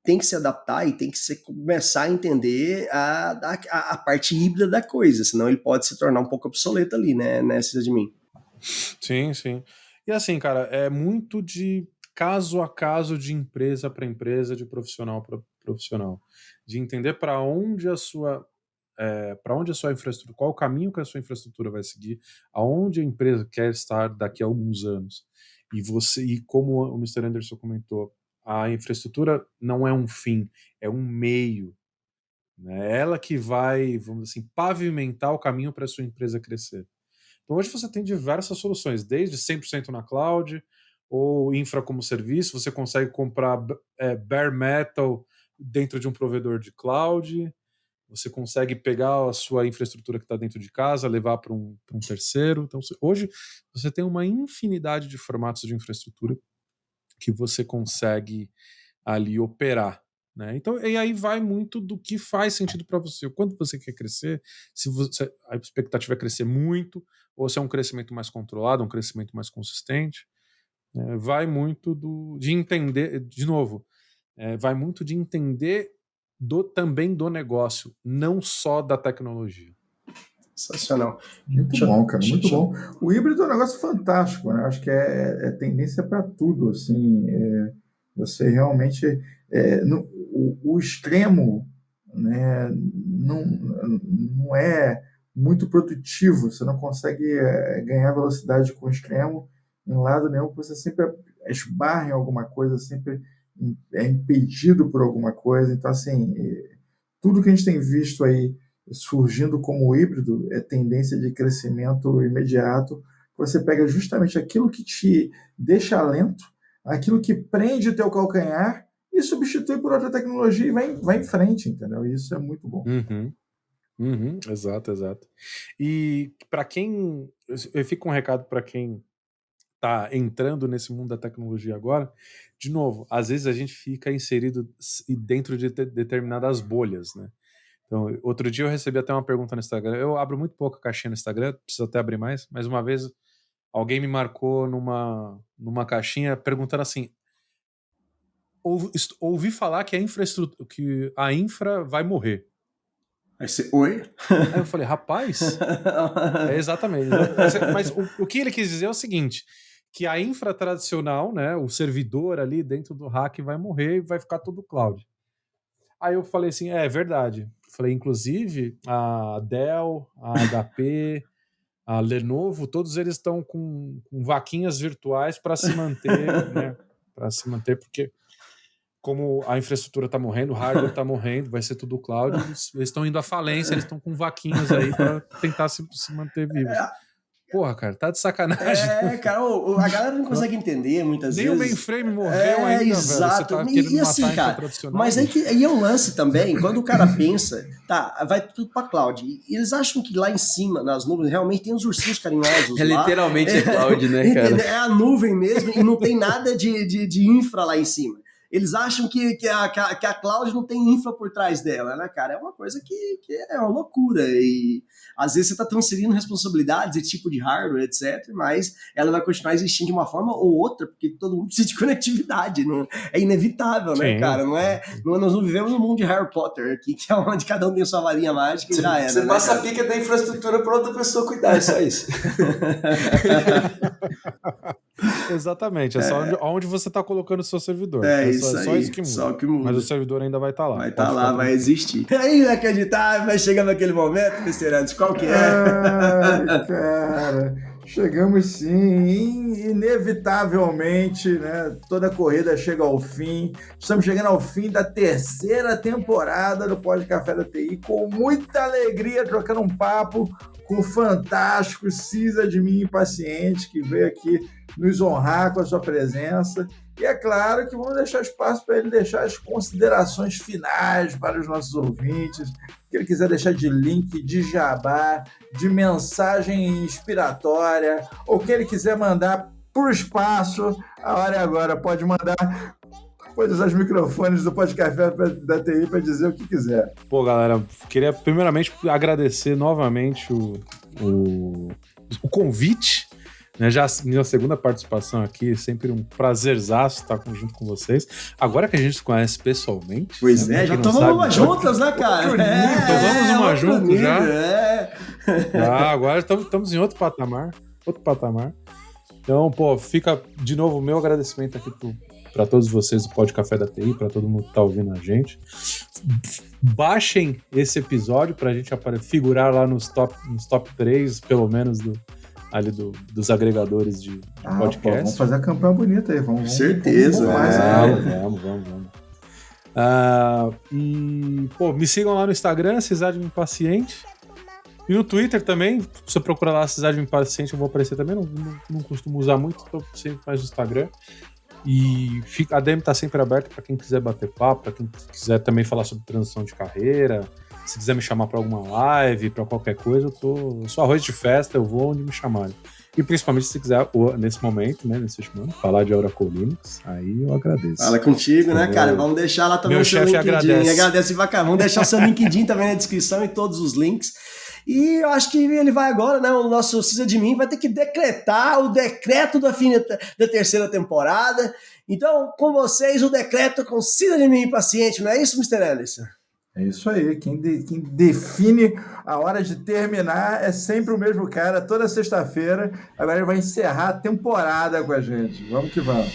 tem que se adaptar e tem que começar a entender a parte híbrida da coisa, senão ele pode se tornar um pouco obsoleto ali, né, Cisa de mim? Sim, sim. E assim, cara, é muito de caso a caso, de empresa para empresa, de profissional para profissional. De entender para onde a sua infraestrutura, qual o caminho que a sua infraestrutura vai seguir, aonde a empresa quer estar daqui a alguns anos. E como o Mr. Anderson comentou, a infraestrutura não é um fim, é um meio, né? É ela que vai, vamos dizer assim, pavimentar o caminho para a sua empresa crescer. Então hoje você tem diversas soluções, desde 100% na cloud, ou infra como serviço, você consegue comprar bare metal dentro de um provedor de cloud, você consegue pegar a sua infraestrutura que está dentro de casa, levar para um terceiro. Então hoje você tem uma infinidade de formatos de infraestrutura que você consegue ali operar. Né? Então, e aí vai muito do que faz sentido para você. Quando você quer crescer, se a expectativa é crescer muito, ou se é um crescimento mais controlado, um crescimento mais consistente, vai muito de entender, de novo, vai muito de entender também do negócio, não só da tecnologia. Sensacional. Muito bom, cara, muito bom. O híbrido é um negócio fantástico, né? Acho que é tendência para tudo, assim, você realmente o extremo, né, não é muito produtivo, você não consegue ganhar velocidade com o extremo em lado nenhum, você sempre esbarra em alguma coisa, sempre é impedido por alguma coisa. Então, assim, tudo que a gente tem visto aí surgindo como híbrido é tendência de crescimento imediato. Você pega justamente aquilo que te deixa lento, aquilo que prende o teu calcanhar e substitui por outra tecnologia e vai em frente, entendeu? Isso é muito bom. Exato. E para quem... Eu fico com um recado para quem está entrando nesse mundo da tecnologia agora. De novo, às vezes a gente fica inserido dentro de determinadas bolhas, né? Então, outro dia eu recebi até uma pergunta no Instagram. Eu abro muito pouco a caixinha no Instagram, preciso até abrir mais, mas uma vez alguém me marcou numa caixinha perguntando assim: ouvi falar que a infra vai morrer. Aí você, oi? Aí eu falei, rapaz, exatamente. Mas o que ele quis dizer é o seguinte, que a infra tradicional, né, o servidor ali dentro do rack vai morrer e vai ficar tudo cloud. Aí eu falei assim, é verdade. Falei, inclusive, a Dell, a HP, a Lenovo, todos eles estão com vaquinhas virtuais para se manter, né? Para se manter, porque como a infraestrutura está morrendo, o hardware está morrendo, vai ser tudo cloud, eles estão indo à falência, eles estão com vaquinhas aí para tentar se manter vivos. Porra, cara, tá de sacanagem. Cara, a galera não consegue entender muitas vezes. Nem o mainframe morreu ainda, exato. velho. Você tá querendo assim, matar cara, tradicional. mas aí é um lance também, quando o cara pensa, tá, vai tudo pra cloud. E eles acham que lá em cima, nas nuvens, realmente tem uns ursinhos carinhosos lá. Literalmente cloud, né, cara? É a nuvem mesmo e não tem nada de infra lá em cima. Eles acham que a cloud não tem infra por trás dela, né, cara? É uma coisa que é uma loucura. E às vezes você está transferindo responsabilidades de tipo de hardware, etc., mas ela vai continuar existindo de uma forma ou outra, porque todo mundo precisa de conectividade. Não, é inevitável, né, cara? Nós não vivemos no mundo de Harry Potter aqui, que é onde cada um tem sua varinha mágica e já era. Você passa a pica da infraestrutura para outra pessoa cuidar, é só isso. Exatamente, é só onde você está colocando o seu servidor. Isso aí, só isso que muda. Só que muda. Mas o servidor ainda vai estar lá. Vai estar lá, vai existir. É inacreditável, vai chegar naquele momento, Mr. Anderson, qual que é? Ai, cara, chegamos sim, inevitavelmente, né? Toda corrida chega ao fim. Estamos chegando ao fim da 3ª temporada do Pod Café da TI, com muita alegria, trocando um papo com o fantástico Cisa de mim impaciente, que veio aqui nos honrar com a sua presença. E é claro que vamos deixar espaço para ele deixar as considerações finais para os nossos ouvintes, que ele quiser deixar de link, de jabá, de mensagem inspiratória, ou que ele quiser mandar para o espaço. A hora é agora, pode mandar. Pode usar os microfones do Podcast da TI para dizer o que quiser. Pô, galera, queria primeiramente agradecer novamente o convite, né? Já minha segunda participação aqui, sempre um prazerzaço estar junto com vocês. Agora que a gente se conhece pessoalmente. Pois né? Já tomamos uma juntas, né, cara? Tomamos uma juntas já. Agora estamos em outro patamar. outro patamar. Então, pô, fica de novo o meu agradecimento aqui para todos vocês do Pod Café da TI, para todo mundo que tá ouvindo a gente. Baixem esse episódio pra gente figurar lá nos top 3, pelo menos, dos agregadores de podcast. Pô, vamos fazer a campanha bonita aí. Vamos, certeza. Vamos. E, pô, me sigam lá no Instagram, Cisadme Impaciente. E no Twitter também, se você procurar lá Cisadme Impaciente, eu vou aparecer também. Não costumo usar muito, tô sempre mais no Instagram. E a DM tá sempre aberta para quem quiser bater papo, para quem quiser também falar sobre transição de carreira. Se quiser me chamar para alguma live, para qualquer coisa, eu sou arroz de festa, eu vou onde me chamarem. E principalmente se quiser, nesse momento, né, nesse último ano, falar de Oracle Linux, aí eu agradeço. Fala contigo, né, cara? Vamos deixar lá também meu o seu chefe LinkedIn. agradece Vamos deixar o seu LinkedIn também na descrição e todos os links. E eu acho que ele vai agora, né? O nosso Sysadmin vai ter que decretar o decreto da terceira temporada. Então, com vocês, o decreto com Sysadmin Impaciente, não é isso, Mr. Anderson? É isso aí. Quem define a hora de terminar é sempre o mesmo cara, toda sexta-feira. Agora ele vai encerrar a temporada com a gente. Vamos que vamos.